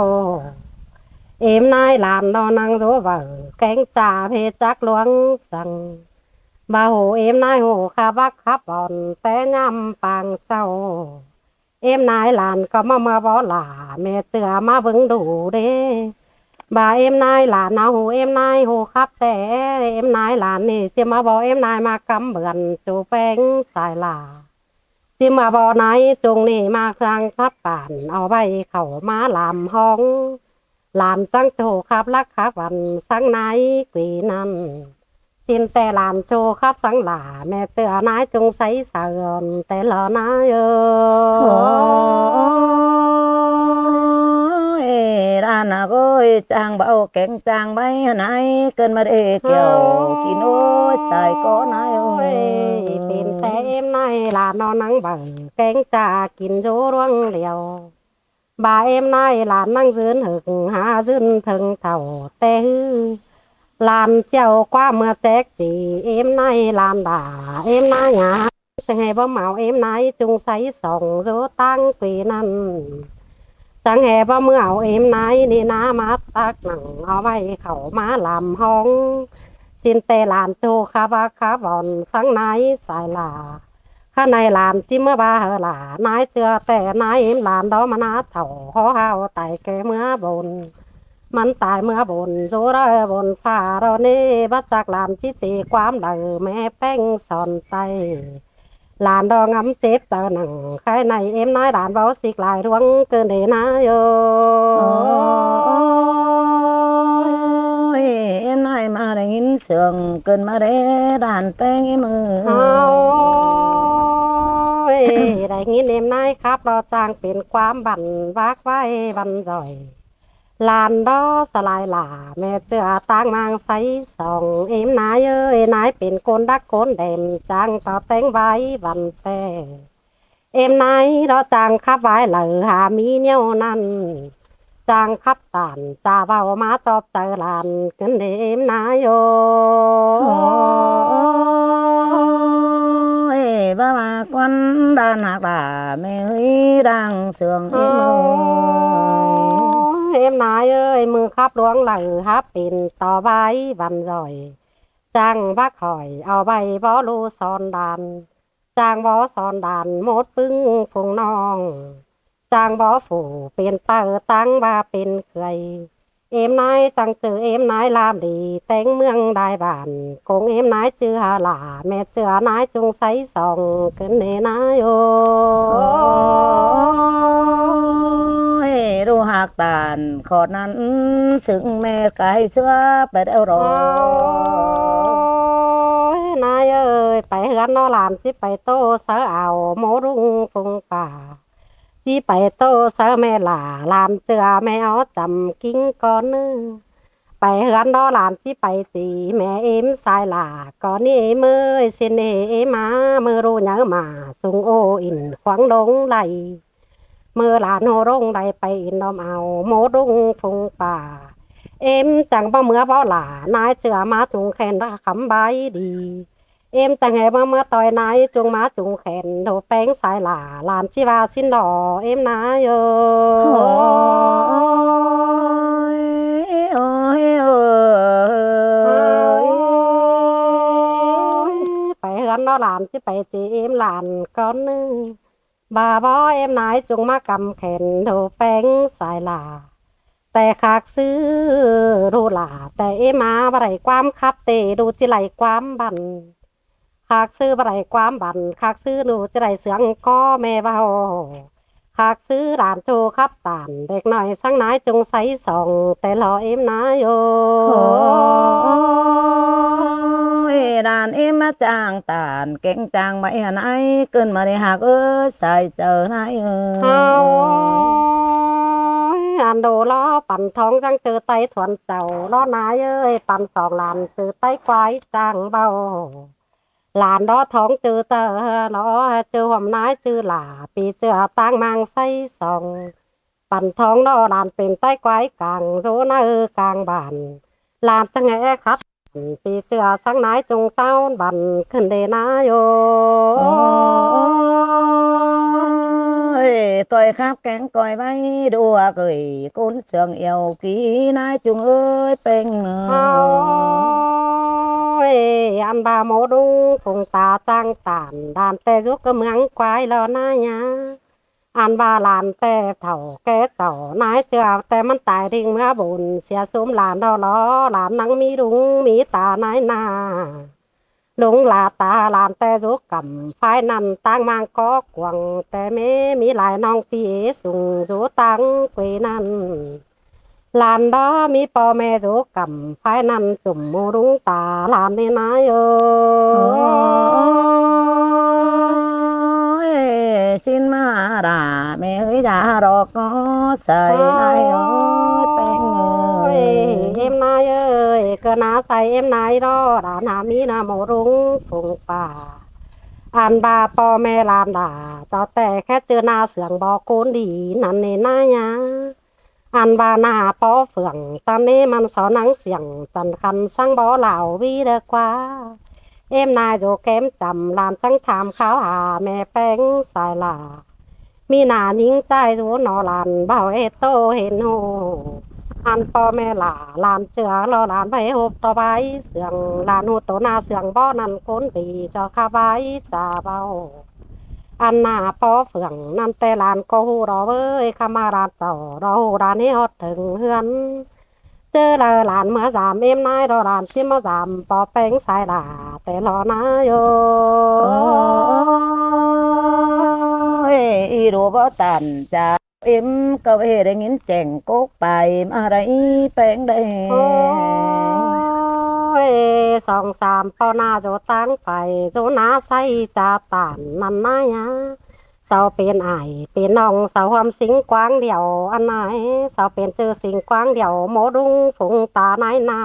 A: เอ็มนายหลานนอนนั่งรู้ว่าแกงจ่าเพจักหลวงสั่งบ่าหูเอ็มนายหูขาบักขับอ่อนแต่น้ำปางเจ้าเอ็มนายหลานก็มาบ่หล่าแม่เตือมาเบิ่งดูเด้บ่าเอ็มนายหลานเอาหูเอ็มนายหูครับแต่เอ็มนายหลานนี่สิมาบอกเอ็มนายมากำเบือนจูแป้งสายลาสิมาบอกนายจงนี่มาครั้งครับป่านเอาไว้เข้ามาลามห้องหลานจังโจครับรักครับวันสังนายกวีนั้นสินแต่หลานโจครับสังหลาแม่เตือนายจงใสเสริญแต่หลอนาย
B: ร้านน่ะก็จางเบาแกงจางใบไหนเกินมาเด้เกี่ยวกินโอ้ใส่ก็นายโอ้ย
A: เป็นแต่เอ็มนายหลานนอนนั่งเบิ่งแกงจ่ากินโยร่วงเดียวบ่าเอ็มนายหลานนั่งยืนหึกหายืนถึงเท่าแต่ฮือหลานเจ้าความเมื่อแตกจีเอ็มนายหลานด่าเอ็มนายหาจะให้บ่เมาเอ็มนายจงใส่ส่องโยตั้งปีนั้นจังแห่บ่เมื่อเอาเอ็มนายนี่นามาตักหนังเอาไว้เข้ามาลำห้องสินเตหลานโจคาบาคาบอนสังนายสายลาข้าในหลานจิเมื่อบาหลานายเตือแต่นายเอ็มหลานดอมานาเถ่าหอห้าวไต่แกเมื่อบนมันตายเมื่อบนโซระบนฟ้าเราเน่บัจากหลานจิจีความเดือแม่แป้งสอนไตหลานดองงำเจ็บตาหนังใครในเอ็มนายหลานเบาสิกลายร่วงเกินเดนาโย
B: เอ็มนายมาได้ยินเสียงเกินมาได้ด่านแป้งมือ
A: ได้ยินเอ็มนายครับรอจางเป็นความบันวากไว้บันจ่อยลานดอสลายหล่าแม่เจือตางนางใสส่องเอ็มนายเอ้ยนายเป็นคนดักคนเด่นจางต่อแต่งไว้บันแต่เอ็มนายรอจางขับไว้เหลือหามีเนียวนั้นจางขับตานจ่าเบามาจอบเจอลานกันเอ็มนายโย
B: บ้ามาควันด้านหักด่าแม่เฮ้ยดังเสื่องเอ็ม
A: เอ็มนายเอ้ยมือขับหลวงไหลฮับปิ่นต่อใบบันร่อยจังบักหอยเอาใบบ่ลูซอนดันจางบ่ซอนดันหมดปึ้งพงน้องจางบ่ฝูเป็นเตอตั้งว่าเป็นเคยเอ็มนายตั้งเจอเอ็มนายลามดีแต่งเมืองได้บ้านคงเอ็มนายเจือหล่าแม่เจือนายจงใสส่องขึ้นเนนายโอ
B: ดูหักตานขอดนั้นซึ่งแม่ไก่เสื้อไปเอาร
A: อนายเอ้ยไปเฮือนนอหลานสิไปโตเสาเอาโมรุ่งฟงป่าสิไปโตเสาแม่หล่าหลานเจือแม่เอาจำกิ้งก่อนนึไปเฮือนนอหลานสิไปตีแม่เอ็มสายหล่าก่อนนี้เมื่อเสนเอมาเมื่อรู้เนื้อมาสุงโออินขวางลงไหลเมื่อหลานโหรงใดไปอินดอมเอาโมรุ่งฟงป่าเอ็มจังบ่เมื่อบ่หล่านายเจือมาจุงแขนรักคำใบดีเอ็มจังแห่เมื่อต่อยนายจุงมาจุงแขนโดแป้งสายหล่าลานชิวาสินดอเอ็มนายไปเฮือนนอหลานที่ไปจีเอ็มหลานก้อนนึงบาบอเอ็มนายจุงมากำแขนโดแป้งสายหล่าแต่ขากซื้อรูหล่าแต่เอมาบะไรความคับเตดูจิไหลความบันขากซื้อบะไรความบันขากซื้อดูจิไหลเสียงก็แม่เบาขากซื้อหลานโจคับตานเด็กหน่อยสังนายจงใสส่องแต่รอเอ็มนายโย
B: ด่านเอ็มมาจางตานเก่งจางไม่หันไอเกินมาในหักใส่เจอนาย
A: อันโดล้อปั่นท้องจังเจอไตถวนเจ้าล้อนายเอ้ยปั่นสองลานเจอไตควายจางเบา làn đó thống chữ tờ nó chữ hôm nay chữ là bị chữ tăng mang say sòng bản thống nó lànเป็นtay quái càng rú nó càng bản làn chẳng nghe khát bị chữ sáng nái chung tao bản khẩn đề na yo
B: coi khắp cánh coi bay đùa cười côn sương yêu ký nái chung ơi bên
A: ăn ba mô đúng phùng ta trang tản đàn tê giúp cơ mướn quái lo na nhá ăn ba làn tê thầu kế tàu nái chưa têมันตายดิ่งเมื่อบุญเสียซุ้มลานดอล้อลานนังมีดุงมีตานายนาลุงลาตาลานแต่รู้กำไฟนั่นตั้งมังก็กวงแต่ไม่มีหลายน้องพี่สุงรู้ตั้งกุยนั่นลานดอมีพ่อแม่รู้กำไฟนั่นจุ่มมูรุงตาลานนี่นาย
B: xin mà đà mẹ ơi đã rồi có xảy ai ơi bên người
A: em nai ơi cơ ná say em nai đó đã nà mi nà mô rung phùngป่าอันบาพ่อแม่ลานด่าต่อแต่แค่เจอหน้าเสืองบอกโกนดีนั่นเนน่ายาอันบาหน้าป้อเฟืองตอนนี้มันสอนังเสียงจันคันสังบ่เหล่าวีเดกว่าเอ็มนายโยแก้มจำลานตั้งถามเขาหาแม่แป้งสายลามีหน้านิ่งใจรู้นอลานเบาเอโตเห็นโหอันพ่อแม่หลาลานเจือรอลานไปหบต่อไปเสียงลานหูโตหน้าเสียงบ่อนั่นคนดีเจ้าข้าไว้จ่าเบาอันหน้าป้อเฟืองนั่นแต่ลานก็หูรอเว้ยข้ามารานต่อรอหูรานให้ฮอดถึงเฮือนเจอหลานเมื่อสามเอ็มนายรอหลานที่มาสามปอแป้งสายหลาแต่รอนะโย
B: ý đồ bỏ tàn cha em có về để nghiến chèn cốt bài mà đấy bên đây
A: สองสามปอนาโจตั้งไปโจนาใส่จาตานนั่นนายะเสาเป็นไอเป็นน้องเสาความสิงกว้างเดียวอันไหนเสาเป็นเจอสิงกว้างเดียวโมดุงฝงตานายนา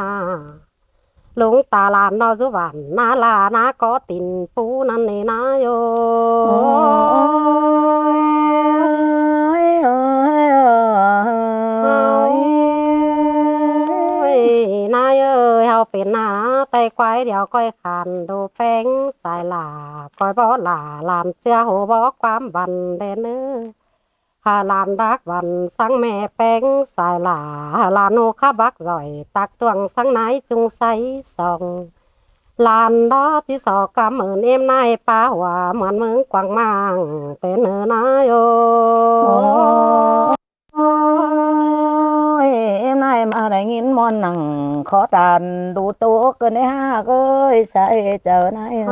A: ลุงตาลานนอจุบันนาลานาก็ตินปูนั่นนี่นะโยนายเอ้ยเฮาเป็นหน้าไตควายเดียวก้อยขันดูแป้งสายหลาก้อยบ่หลาลานเชื่อโหบ่ความบันเดนเนอหาลานดักวันสังแม่แป้งสายหลาลานโนข้าบักร่อยตักตวงสังไหนจุงใสสองลานดอที่สอกำเหมือนเอ็มนายป้าหัวเหมือนมึงกวางมังเป็นเนอนายโอ
B: em nay mà lại nghìn món nặng khó tàn đủ tố cơn đấy ha ơi say chờ nay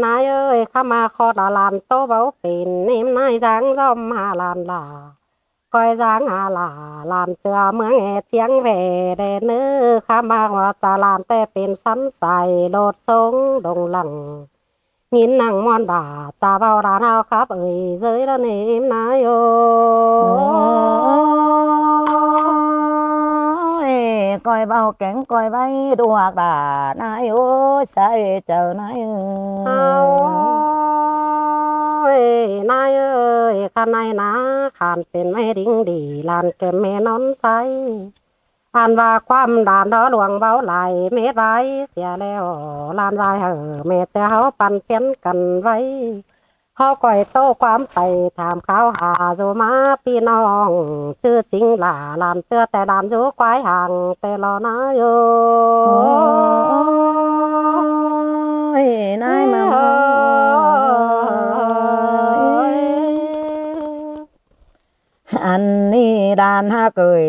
A: นายเอ้ยข้ามาขอดาลานโตเบาเป็นนิ่มนายจังร่อมหาลานลาคอยจังหาลาลานเจือเมืองแอเทียงแหวเดเนื้อข้ามาว่าตาลานแต่เป็นสันใสโดดทรงดงหลังงินนังมอนบาตาเบาร้านเอาครับเอ้ยเจยละนิ่มนายโอ
B: coi bao kén coi bay đua đà nai ơi say chờ nai
A: นายเอ้ยข้าในนะขานเป็นแม่ดิ้งดีลานแก่แม่นอนใสอ่านว่าความด่านดอหลวงเบาไหลเม็ดไว้เสียแล้วลานไว้แม่แต่เขาปั่นเพี้ยนกันไว้เขาก่อยโตความไปถามเขาหาโยมาพี่น้องชื่อจริงล่ะลานเสื้อแต่ดำอยู่ควายห่างแต่รอนะโย
B: นายมาอันนี้ดานฮะเกย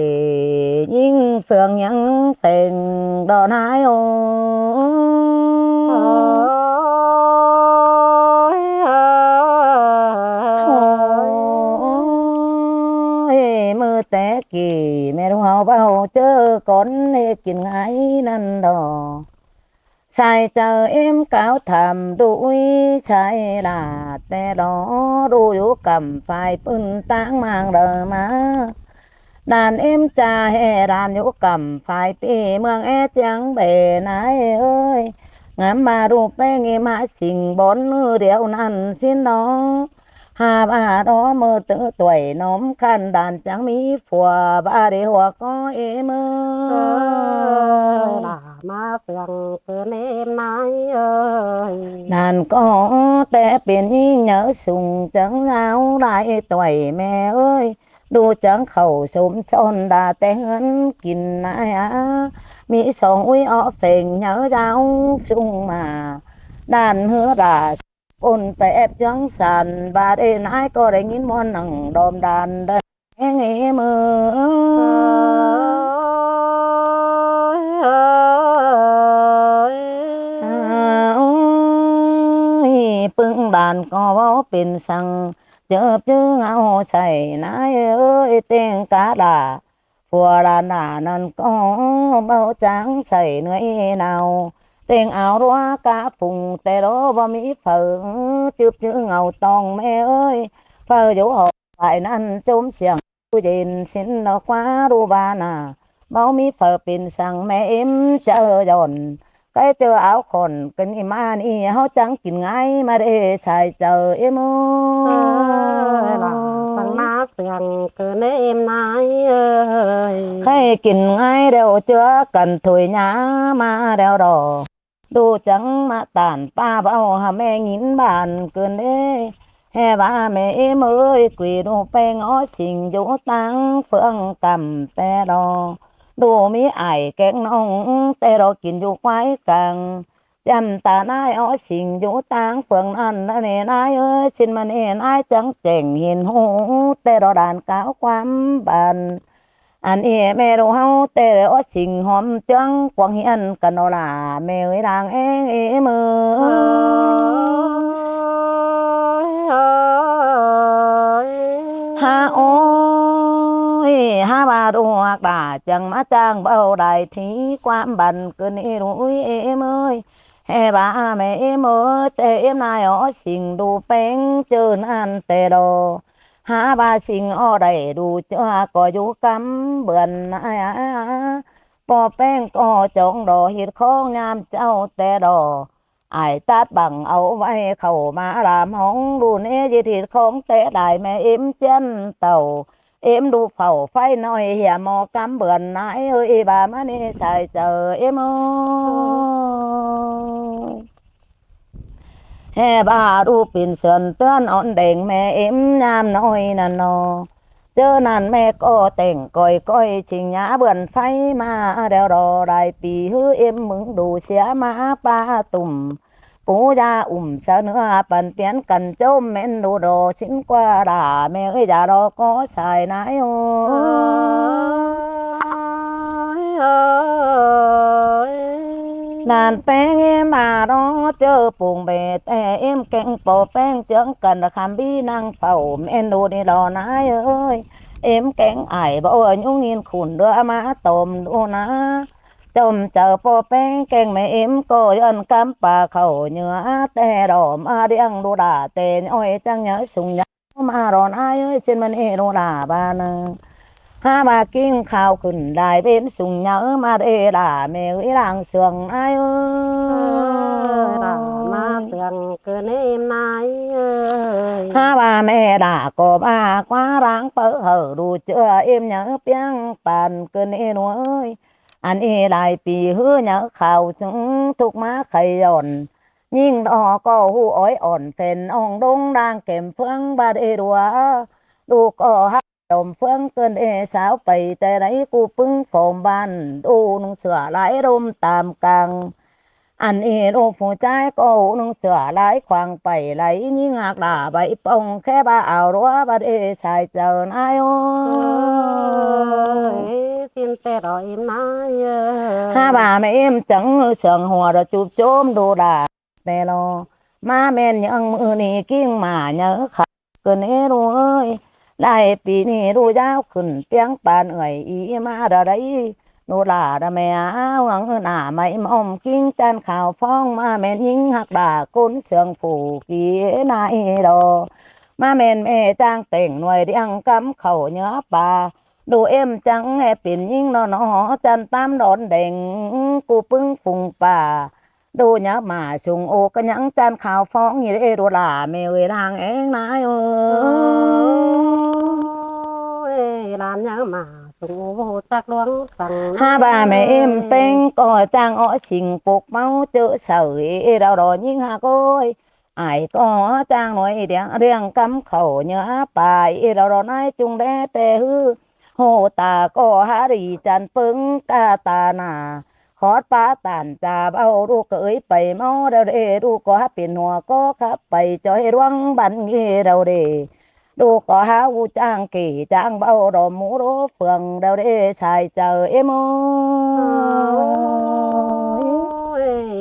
B: ยิ่งเฟืองยังเต็งดอนหายโอมือแต่กี่แม่รู้เฮาเบาเจอก้อนกินไงนั่นดอชายเจอเอ็มเก้าทำดุยชายลาแต่รอดูอยู่กับฝ่ายปืนตั้งมังเดอมาđานเอ็มจ่าแห่ดานอยู่กับฝ่ายปีเมืองแอจังเบนายเอ้ย งามมารูปแป้งมาสิ่งบนเดียวนั้นสิ้นน้องหาบาดอมือตื้อต่วยน้อมคันด่านจังมีผัวบาเดีหัวก็เอมือ
A: là ma phượng cứ nên nói ơi
B: นานก็แต่เป็นยิ่งเหนอสุ่งจังเอาได้ต่อยแม่เอ้ยดูจังเข้าสมชนดาแต่เงินกินนายมีสองอุ้ยอ้อเฟ่งเหนอเจ้าจุงมาด้านเฮือราปนไปแอบจังสันบาดเอ็นายก็ได้ยินมอนหนังดอมดานได้เงยมืปึ้งดานก็ว่าเป็นสังเจอจึงเอาใส่นายเอ้ยเต็งกาดาผัวลานานั่นก็เบาจังใส่เนื้อเนาเต็งเอารัวกาฟุงแต่รบ่มีเผิงจืบจึงเอาตองแม่เอ้ยเผออยู่หอกฝ่ายนั้นจมเสียงผู้เย็นสินนกว่ารูบานาเบามีเผอเป็นสังแม่เอ็มเจอย่อนcái chờ áo còn cái ni mà ni háo trắng kín ngay mà để xài chờ em ơi
A: là phần má phượng cứ nên nói ơi
B: hay kín ngay đều chưa cần tuổi nhá mà đều đỏ đồ trắng mà tàn pa bao hà mẹ nhìn bàn cơn đê hè ba mẹ em ơi quỳ đồ pe ngó xình dỗ tăng phương cầm te đòดูมีไอ้แกงน้องแต่เรากินอยู่ไว้กังจำตานายอ้อสิ่งอยู่ต่างเฟืองนั้นนะเนนายเอ้ยสินมันเอ็นไอ้จังเจ๋งเห็นหูแต่เราด่านก้าวความบันอันเอแม่เราเฮาแต่เราสิ่งหอมจังกวางเฮียนกันเอาล่ะแม่เอ้ยด่างเองเอมือฮาโอฮาบาดูหักด่าจังมาจ้างเบาได้ทีความบันเกินเอรุ่ยเอ็มเอ้ยแฮ่บาแม่เอ็มเอ้ยแต่เอ็มนายอ๋อสิ่งดูเป้งเจอนั่นแต่ดอหาบาสิ่งอ้อได้ดูเจอก็อยู่กำเบื่อนนายปอแป้งก็จองดอเห็ดของงามเจ้าแต่ดอไอ้ตัดบังเอาไว้เข้ามาลามห้องดูเนี้ยจิตของแต่ได้แม่เอ็มเจนเต่าem đu phẩu phai nói hiểm mò cắm bườn nãi ơi bà má nê xài chờ em ơi hè bà đu pin sườn tươn ổn định mẹ em nham nói nà nò chớ nàn mẹ có tình coi coi trình nhã bườn phai mà đeo đò đại pì hư em mừng đủ xé má ba tùm bố gia sao nữa bần biến cần châu men đồ đồ xin qua đà mẹ ơi già đó có xài nãi nàn bén em mà đó chơ buồn bềแต่em kẹn bò bén chẳng cần khám bi năng phẩu men đồ đi đò nãi ơi em kẹn ải bao nhung nhìn khủn đưa má tôm đồ náจมเจอปอแป้งแกงแม่เอ็มก็ย้อนกำปลาเขาเนื้อแต่ดอมาเดียงดูด่าเตนอ้อยจังเนื้อสุงยามารอนอ้ายเอ้ยเช่นมันเอดูด่าบานึงหามากินข้าวขึ้นได้เป็นสุงเนื้อมาเดด่าแม่เอ้ยร่างเสื่องอ้ายเอ้ย
A: là ma phượng cứ nên nói ơi
B: หาว่าแม่ด่าก็บ้ากว่าร่างเปิดเหอดูเจอเอ็มเนื้อเปียงปานเกินเอหนูเอ้ยอันเอหลายปีหื้อเนื้อข่าวจึงทุกมาไขย่อนยิ่งดอก็หูอ้อยอ่อนเป็นอ่องดงด่างเก็มเฟืองบาดเอรัวดูก็ฮักดมเฟืองเกินเอสาวไปแต่ไหนกูปึ้งโฟมบ้านดูนุ่งเสือหลายรมตามกังอันเอรูผู้ใจก็นุ่งเสือหลายควางไปไหลยิ่งหักด่าใบปองแค่บ้าเอารัวบาดเอชายเจ้านายโอ้
A: xin tê rồi em nói
B: ห้าบ่าแม่เอ็มจังเสียงหัวเราจูบโจมดูด่าแต่รอมาแม่นยังมือนี่กิ้งมาเนื้อขาเกินเอรู้เอ้ยได้ปีนี้รู้ยาวขึ้นเปียงปานเอ่ยอีมาได้นูด่าแม่หวังหน้าไม่มอมกิ้งจานข่าวฟ้องมาแม่นยิงหักด่าก้นเสียงผูกี้นายดอมาแม่นแม่จ้างเต่งหน่วยเดียงกำเข่าเนื้อปลาดูเอ็มจังให้เป็นยิ่งนอนจันตามดอนเด่งกูปึ้งฟุงป่า đô nhớ mà sung ô có những chan khảo phóng như thế đồ là mẹ ơi đang én nái
A: ơi làm nhớ mà sung vô tắc luống rằng
B: ha bà mẹ em bên có trang ở xin phục máu chữ sợi đâu đó nhưng hà coi ai có trang nói điện riêng cấm khẩu nhớ bài đâu đó nói chung đế tê hư hồ ta có há đi chan phứng ca ta nà khó phá tàn trà bao đu cưỡi bày máu đâu để đu có biển hòa có khắp bày cho hệ đoán bắn nghe đâu để đu có há u trang kỳ trang bao đồ mũ đố phường đâu để xài chờ em ơi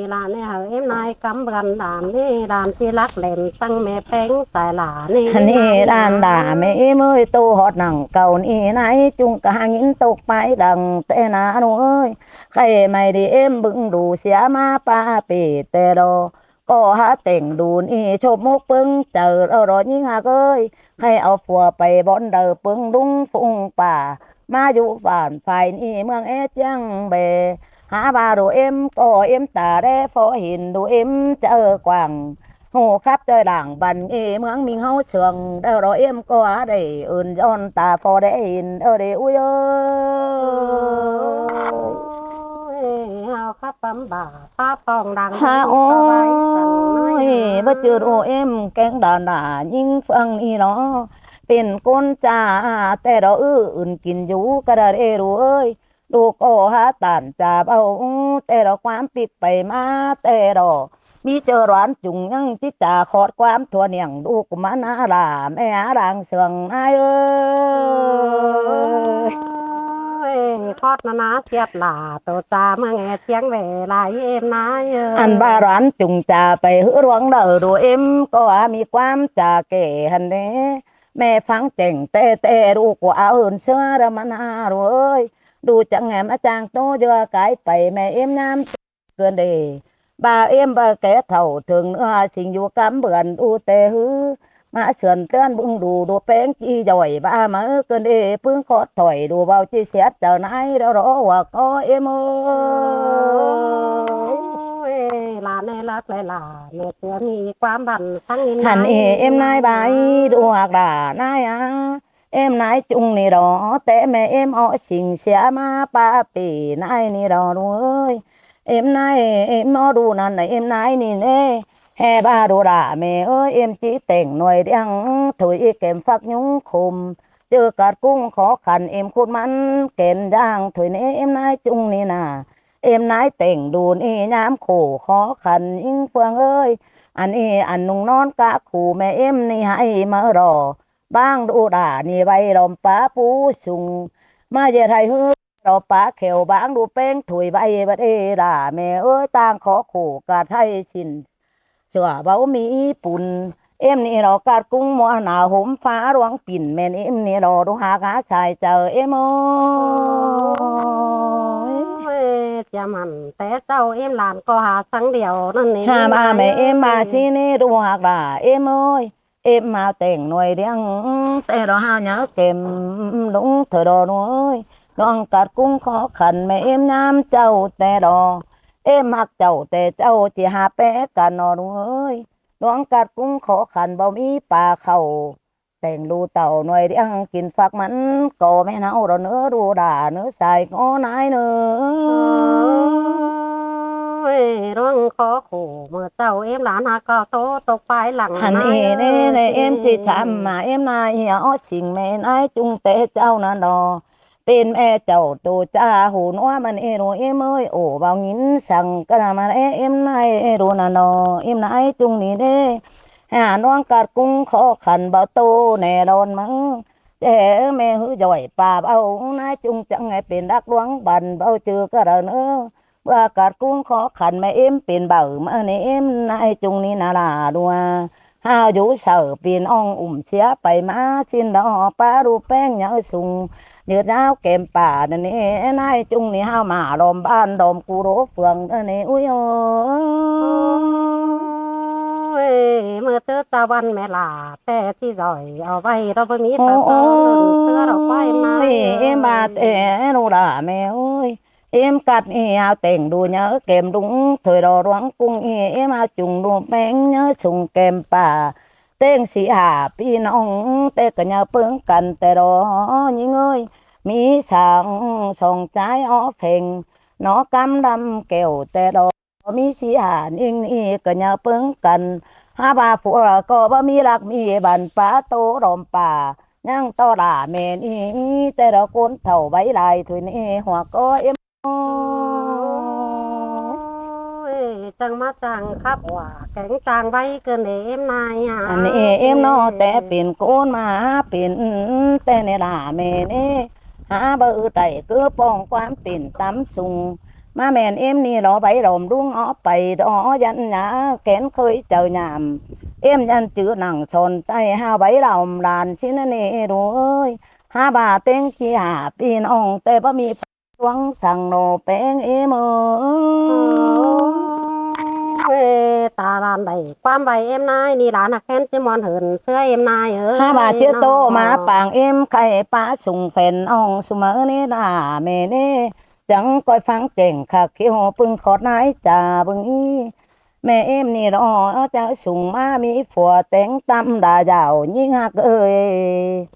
A: là nè hở em nay cắm gần đàn đi đàn chi lắc lèn tăng mẹ bén tại là
B: nè đàn đà mẹ em ơi tô hot nặng cầu nè nãy chung cả những tục mãi đằng tê nà nó ơi khay mày đi em bưng đủ xía ma pa pì tê đồ có há tỉnh đủ nè chộp mốc bưng chờ đâu đó những hà ơi hayเอาผัวไปบอนเดอปึงดุงฟุงป่ามาอยู่บ้านฝ่ายนี่เมืองเอจังเบหาบาดูเอ็มก็เอ็มตาได้พอเห็นดูเอ็มเจอกว่างหูครับใจด่างบันเอเมืองมิงเฮาเสืองเดอรอเอ็มก็ได้อื่นย้อนตาพอได้เห็นเดอุ้ย
A: เฮาครับปั๊มบ่าป้าปองดัง
B: ฮาโอ้ยบ่จืดโอเอ็มแกงด่าด่ายิ่งฟังนี่เนาะเป็นคนจ้าแต่เราอื่นกินอยู่กระเดรู้เอ้ยลูกโอหาตานจ่าเบาแต่เราความปิดไปมาแต่เรามีเจอร้านจุงยังจิจ่าขอดความทั่วเนียงลูกมานาลาแม่ร่างเสืองนายเอ้ย
A: คอดนาเสียดหลาตัวตาเมื่อไงเสียงเวลาเอ็มนาย
B: อันบาร้านจุงจ่าไปหื้อรวงเดอดูเอ็มก็มีความจ่าเก๋หันเด้แม่ฟังเจ๋งแต่ดูกว่าเอาอื่นเสื้อระมันหารู้เอ้ยดูจังแงมอาจารย์โตเยอะกายไปแม่เอ็มน้ำเกินเดbà em bà kẻ thầu thường nữa xin vô cắm bườn u tê hứ mà sườn tên bưng đủ đồ bén chi giỏi ba mà cơn đê phương khó thổi đồ vào chi xét chờ nãy đó đó hoặc có em ơi
A: là này lắc lại là nèตัวนี้ความบันทั้งอิน
B: hẳn em nai bài đồ hoặc là nai em nai chung này đó té mẹ em họ xin xé ma ba pì nai này đó ơi em nay em nó đủ năn này em nay nè nè hè ba đồ đà mẹ ơi em chỉ tỉnh nồi đen thôi kèm phát nhúng khum chưa cắt cung khó khăn em khuôn mắn kèn giang thôi nè em nay chung nè nà em nay tỉnh đủ nè nhám khổ khó khăn nhưng phương ơi anh nung non cả khổ mẹ em nè hay mở rò bang đồ đà nè bay đom phá phú sùng mà về thầy hưเราป้าเขียวบางดูเป้งถุยใบบัดเอด่าแม่เอ้ยต่างขอขู่กาดให้สินเสือเบามีปุ่นเอ็มนี่เรากาดกุ้งมัวหนาวห่มฟ้าร้องปิ่นแม่เอ็มนี่เราดูหากาชายเจอเอ็มโอ้ย
A: จะมันแต่เจ้าเอ็มหลานก็หาสังเดียวนั่นเอง
B: หามาแม่เอ็มมาสินี่ดูหากด่าเอ็มโอ้ยเอ็มมาแต่งหน่วยเดียงแต่เราหาเนื้อเก็มลุงเธอดอหน่วยน้องกัดกุ้งkhó khăn mẹ em nhám châu tè đò em mặc châu tè châu chỉ hà bé cả nọ ơiน้องกัดกุ้งkhó khăn bao miปลาเข่าแต่งดูเต่าหน่อยเดียงกินฝักมันก็แม่เนาเราเนื้อดูด่าเนื้อใส่ก็นายเนื้อ
A: ร้องขอขู่เมื่อเจ้าเอ็มหลานหาก็โตตกไปหลัง
B: หันเน่เอ็มจีทำมาเอ็มนายเหี่ยวสิ่งแม่นายจุงเตะเจ้านั่นดอเป็นแม่เจ้าตัวจ้าหูนัวมันเอโรเอ็มเอ้ยโอ้เบาหินสั่งกระมาเอ็มนายเอโรนันดอเอ็มนายจุงนี่เด้หาน้องกัดกุ้งขอขันเบาโตแน่รอนมั้งเจ้แม่หื้อจ่อยป่าเบานายจุงจังไงเป็นดักหลวงบันเบาเจอกระเนอว่ากัดกุ้งขอขันแม่เอ็มเป็นเบามาในเอ็มนายจุงนี่นาลาดัวห้าอยู่เสือเป็นอ่องเสียไปมาสิ้นดอป้าดูแป้งเนื้อสุงเนื้อเจ้าเก็มป่านั่นนี่นายจุงนี่ห้ามาดอมบ้านดอมกูโรเฟืองนั่นนี่อุ้ยโอ้ย
A: เมื่อเจอตะวันแม่ลาแต่ที่จ่อยเอาไว้เราไม่มีเปิดเสื้อเราไฟมา
B: เอ็มบาเตโนดาแม่เอ้ย em cắt áo tình đu nhớ kèm đúng thời đó đoán cung em áo trùng đu bén nhớ trùng kèm bà tên sĩ hà pi nong tê cả nhà bướng cằn tê đó những ơi mi sang sòng trái ó phèn nó cắm đâm kẹo tê đó mi sĩ hà ninh cả nhà bướng cằn ha bà phụ có ba mi lạc mi bàn phá tô đom bà nhang to đà mền tê đó cuốn thầu bấy lại thôi nè hoặc có em
A: chẳng má chẳng khắp quả cánh chẳng bay cơn em này
B: anh em nó té biển côn mà biển té này là mẹ nè há bự tay cứ bong quám tiền tắm sùng mà mẹ em nè đó bay rồng đúng ó bày đó dân nhá kén khơi chờ nhảm em nhân chữ nặng tròn tay ha bay rồng đàn chín nè đồ ơi ha bà tên chi hà pin ông té bá mi quăng sang nô bén em
A: ta làm đầy quan bày em nay đi là khen chứ mòn hờn xưa em nay
B: ha bà chưa tô mà bảng em khai phá sùng phèn ông sùng mơ nè là mẹ nè chẳng coi phăng chèn khạc khi họ bưng khót nái trà bưng y mẹ em nè đó cha sùng ma mi phùa tén tâm đà giàu như hạc ơi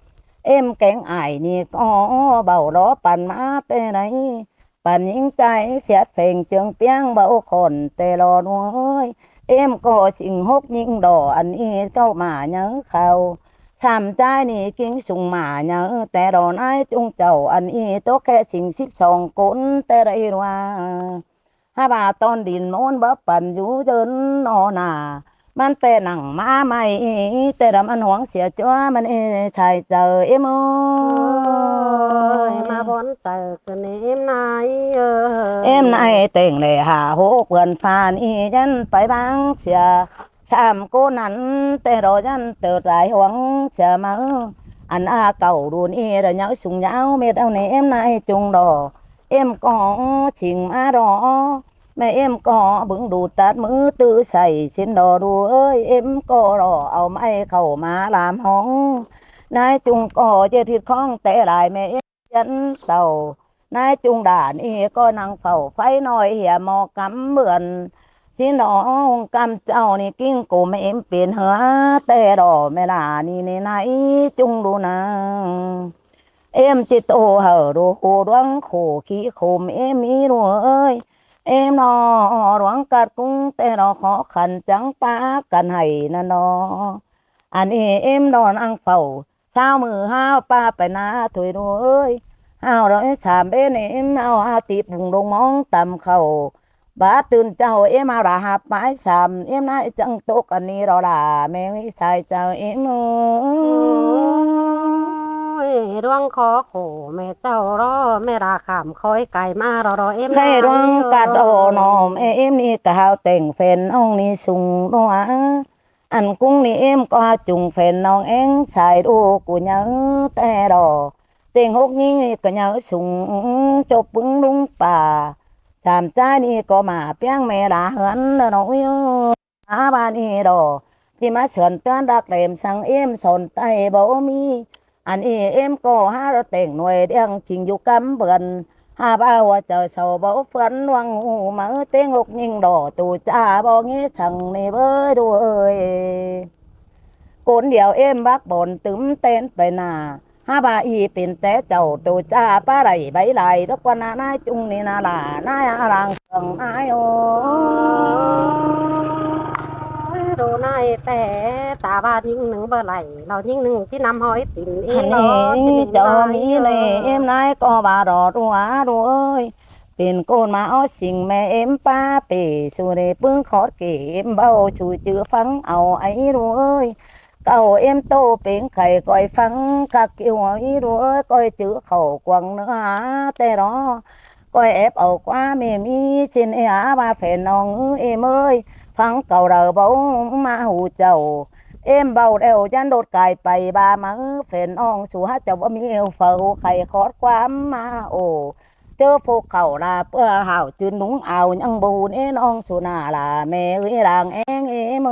B: em kén ải nè có bầu đó bàn má tê này bàn những trái phiết phèn trường piang bầu khổn tê lo nuôi em cóสิ่งhốc những đỏ anh y câu mà nhớ khâu sàm tráiนี่กิ้งสุ่งหมาเนอะแต่ดอนไอ้จุงเจ้าอันอีโตแค่สิ่ง12คนแต่ไรว่าถ้าบาตอนดินโน้นบ่ปั่นอยู่เดินนอหนามันแต่หนังมาใหม่แต่ดำอันหวงเสียจ้ามันชายเจอเอ็ม
A: มาบนเจอกันเอ็มนาย
B: em này tình lệ hà hố quần phàn y dân phải băng xìa chạm cô nắn tê đồ dân từ lại hoang xìa mơ anh cầu đùn y rồi nhớ sùng nháo mệt đâu này em này chung đỏ em có trình má đỏ mẹ em có bưng đủ tát mứ tư sảy xin đỏ đùa ơi em có đỏ ao mai khẩu má làm hóng nai chung có chơi thịt con tệ lại mẹ em dân tàu nai chung đàn y có năng phẩu phái nói hiểm mò cắm mượn xin đó cắm cháu ni kinh cổ mẹ em biển hứa tê đỏ mẹ là ni nè nãy chung đu nàng em chỉ tô hở đồ hồ đoán khổ khí khổ mẹ mi đồ ơi em nó đoán cắt cũng tê nó khó khăn chẳng pa cần hay nè nó anh em đòn ăn phẩu sao mừ hao pa phải na thôi đồ ơi hao đó sàm bên em hao tiệp vùng đông mong tầm khẩu bàตื่นเจ้าเอ็มเอาละหับไม้สามเอ็มน่าจังโตกันนี่เราละแม่งใส่เจ้าเอ็ม
A: ดวงคอโขแม่เจ้ารอแม่ราขามคอยไก่มารอเอ็ม
B: ให้ดวงกัดโอนอมเอ็มนี่กะหาวแต่งแฟนน้องนี่สุงนัวอันกุ้งนี่เอ็มก็จุงแฟนน้องเอ็งใส่ดูกูเนื้อแต่ดอเต็งหกนี่ก็เนื้อสุงจบปึ้งลุงป่าชามใจนี่ก็มาเปียงแม่ลาเหินน้อยอาบ้านนี่ดอที่มาเสือนเตือนดักเหลมสังเอ็มสนใจบ่มีอันนี้เอ็มก็หาเราแต่งหน่วยเดียงจริงอยู่กำเบือนหาบ้าว่าเจอเสาบ่ฝันวังหูมาเต็งหกยิงดอตูจ้าบ่เงี้ยสั่งในเบ้อด้วยคนเดียวเอ็มบักบนตึมเต้นไปนาฮาบาอีเป็นแต่เจ้าตัวจ้าป้าไรใบไหลทุกวันนายจุงนี่นาลานายอรังเกิงนายโอ
A: ดูนายแต่ตาบายิ่งหนึ่งเบอร์ไหลเรายิ่งหนึ่งที่นำหอยติ่นเอ็
B: อั
A: ม
B: น
A: เนาะ
B: นี้เจ้ามีเลยเอ็มนายก็บารอดัวดัวเอ้ยเป็นโกนมาอ้อสิ่งแม่เอ็มป้าเป๋สู่ในปึ้งขอดเก็บเบาชูจื้อฟังเอาไอ้ดัวเอ้ยเก่าเอ็มโตเป็นไข่ก้อยฟังกักเกี่ยวอีดัวเอ้ยก้อยจื้อเข่ากวางเนื้อแต่รอก้อยแอบเอากว่าแม่มีชินเอ๋อาบาแผ่นน้องเอ็มเอ้ยฟังเก่าเราเบามาหูเจ้าเอ็มเบาเดวยันโดดกายไปบามาแผ่นน้องสู่ฮะเจ้าบ่มีเอวเฝ้าไข่ขอดความมาโอเจอพวกเขาลาเพื่อหาวจืนหนุ่งเอายังบูนเอ็นองสุนาลาแม่เอ้ยรางเอ็งเอ็ม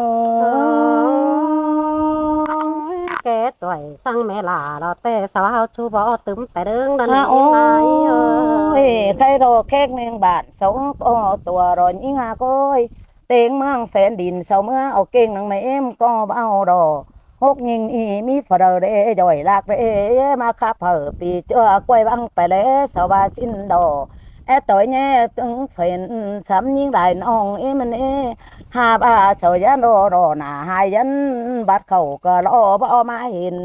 A: แกต่อย sang mẹ là đó tê sao hao chú bỏ túm tại đường đó
B: โอ้
A: này
B: ยใครรอแขกเมืองบาทสองก็ตัวรอยิ่งหาก้อยเตียงเมืองแฟนดินเสาเมื่อเอาเก่งนังไม่เอ็มก็เอาดอฮกยิงอีมีฝรั่งเร่ย่อยลากเร่มาขับเผอปีเจ้ากล้วยบังไปแล้วสาวาสิ้นดอแอต่อยแง่ตึงเฟนซ้ำยิงได้น้องเอ็มันหาบ้าเสายันรอหน้าหายยันบัดเขาก็รอบ่เอามาเห็น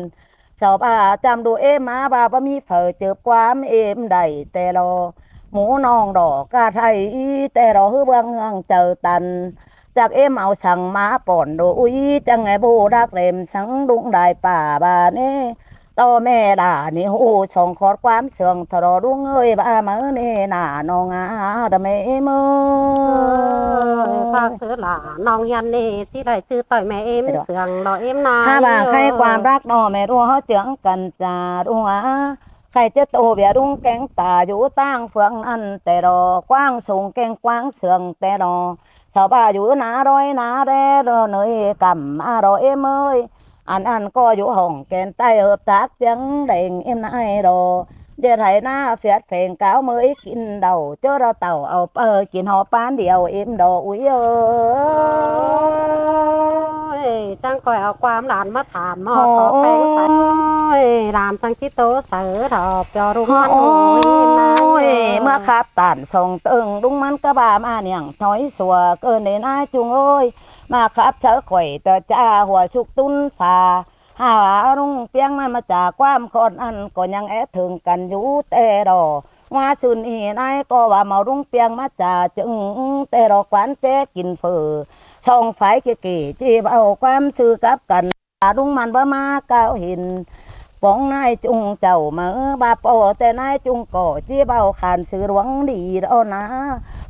B: ชาวบ้าจำดูเอ็มมาบ้าบ่มีเผอเจอความเอ็มใดแต่รอหมูน้องดอกกาไทยแต่รอฮือเบืองเงืองเจอตันจากเอ็มเอาสั่งมาป่อนดูอุ้ยจังไงบูรักเล่มสังดุงได้ป่าบาเน่ต่อแม่ด่านี่หูช่องคอดความเสื่องทรอดุงเอ้ยบ้ามือเน่หน้าน้องดะแม่มือ
A: khác thứ là nongยันนี่ที่ไรชื่อต่อยแม่เอ็มเสืองรอเอ็มนา
B: ถ้าว่าใครความรักน้อแม่รู้เขาเจียงกันจารู้ว่าใครจะโตเบียรุ่งแกงตาอยู่ตั้งเฟืองอันแต่รอกว้างสูงแกงกว้างเสืองแต่รอชาวบ้านอยู่หนาร้อยหนาแร่รอเนยกำมารอเอ็มเอ้ยอันก็อยู่ห้องแกนใต้เอิบตักจังเด่งเอ็มนายรอเดี๋ยวไถหน้าเฟียดเพลงก้าวเมื่อกินเดาเจอเราเต่าเอากินหอปานเดียวเอ็มดอกอุ้ยเอ้ย
A: จังก่อยเอาความหลานมาถามหมอขอแพงใส่หลานจังที่โตเสือดอกจอรุ่งมัน
B: โอ้
A: โอ้ย
B: ยเมื่อขับตันส่งตึงลุงมันก็บามาเนี่ยถอยสัวเกินในนาจุงเอ้ยมาขับเชอข่อยแต่จ้าหัวชุกตุ้นฟ้าหารุ่งเปียงมันมาจากความคนอันก็ยังแอบถึงกันอยู่แต่รอว่าสุนอีนายก็ว่ามารุ่งเปียงมาจากจึงแต่รอควันแจกินเฟือช่องไฟเก๋ๆจีบเอาความซื้อกับกันรุ่งมันบ่มาก้าวเห็น ป้องนายจุงเจ้ามาบาปอแต่นายจุงก่อจีเบาขานสื่อหลวงดีแล้วนะ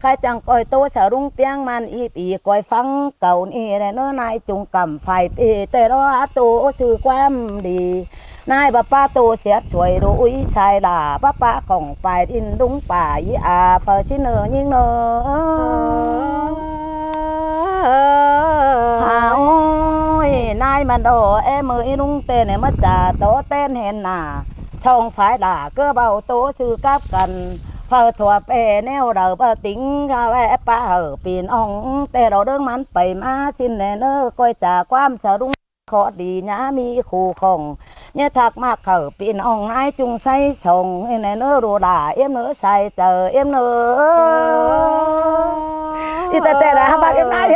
B: ใครจังก้อยโตสารุงเปียงมันอีปีก้อยฟังเก่านี่แหละเนื้อนายจุงกำไฟปีแต่รอโตสื่อความดีนายบ้าป้าโตเสียสวยรู้อุ้ยชายด่าป้าป้าของฝ่ายดินดุงป่ายีอาเปิดชิเนอยิ่งเนอโอ้ยนายมันโดเอมืออีลุงเต้เนี่ยมาจ่าโตเต้นเห็นหน้าช่องฝ่ายด่าก็เบาโตซื้อกับกันเพอถั่วเปแนวเราเปติ้งข้าแวะป้าปีนอ่องแต่เราเดิงมันไปมาสิ้นแน่เนอก้อยจ่าความสะรุงขอดีนะมีคู่ของเนี่ยถักมากเขาปีนอ่องนายจุงใส่ส่งแน่เนอรูด่าเอ็มเนอใส่เจอเอ็มเนอที่แต่ละบ้านเอ็มนาย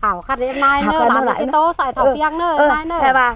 A: hảo khát em nai nơ làm cái tô xài thảo piang nơ nai nơ
B: ใช่ป่ะ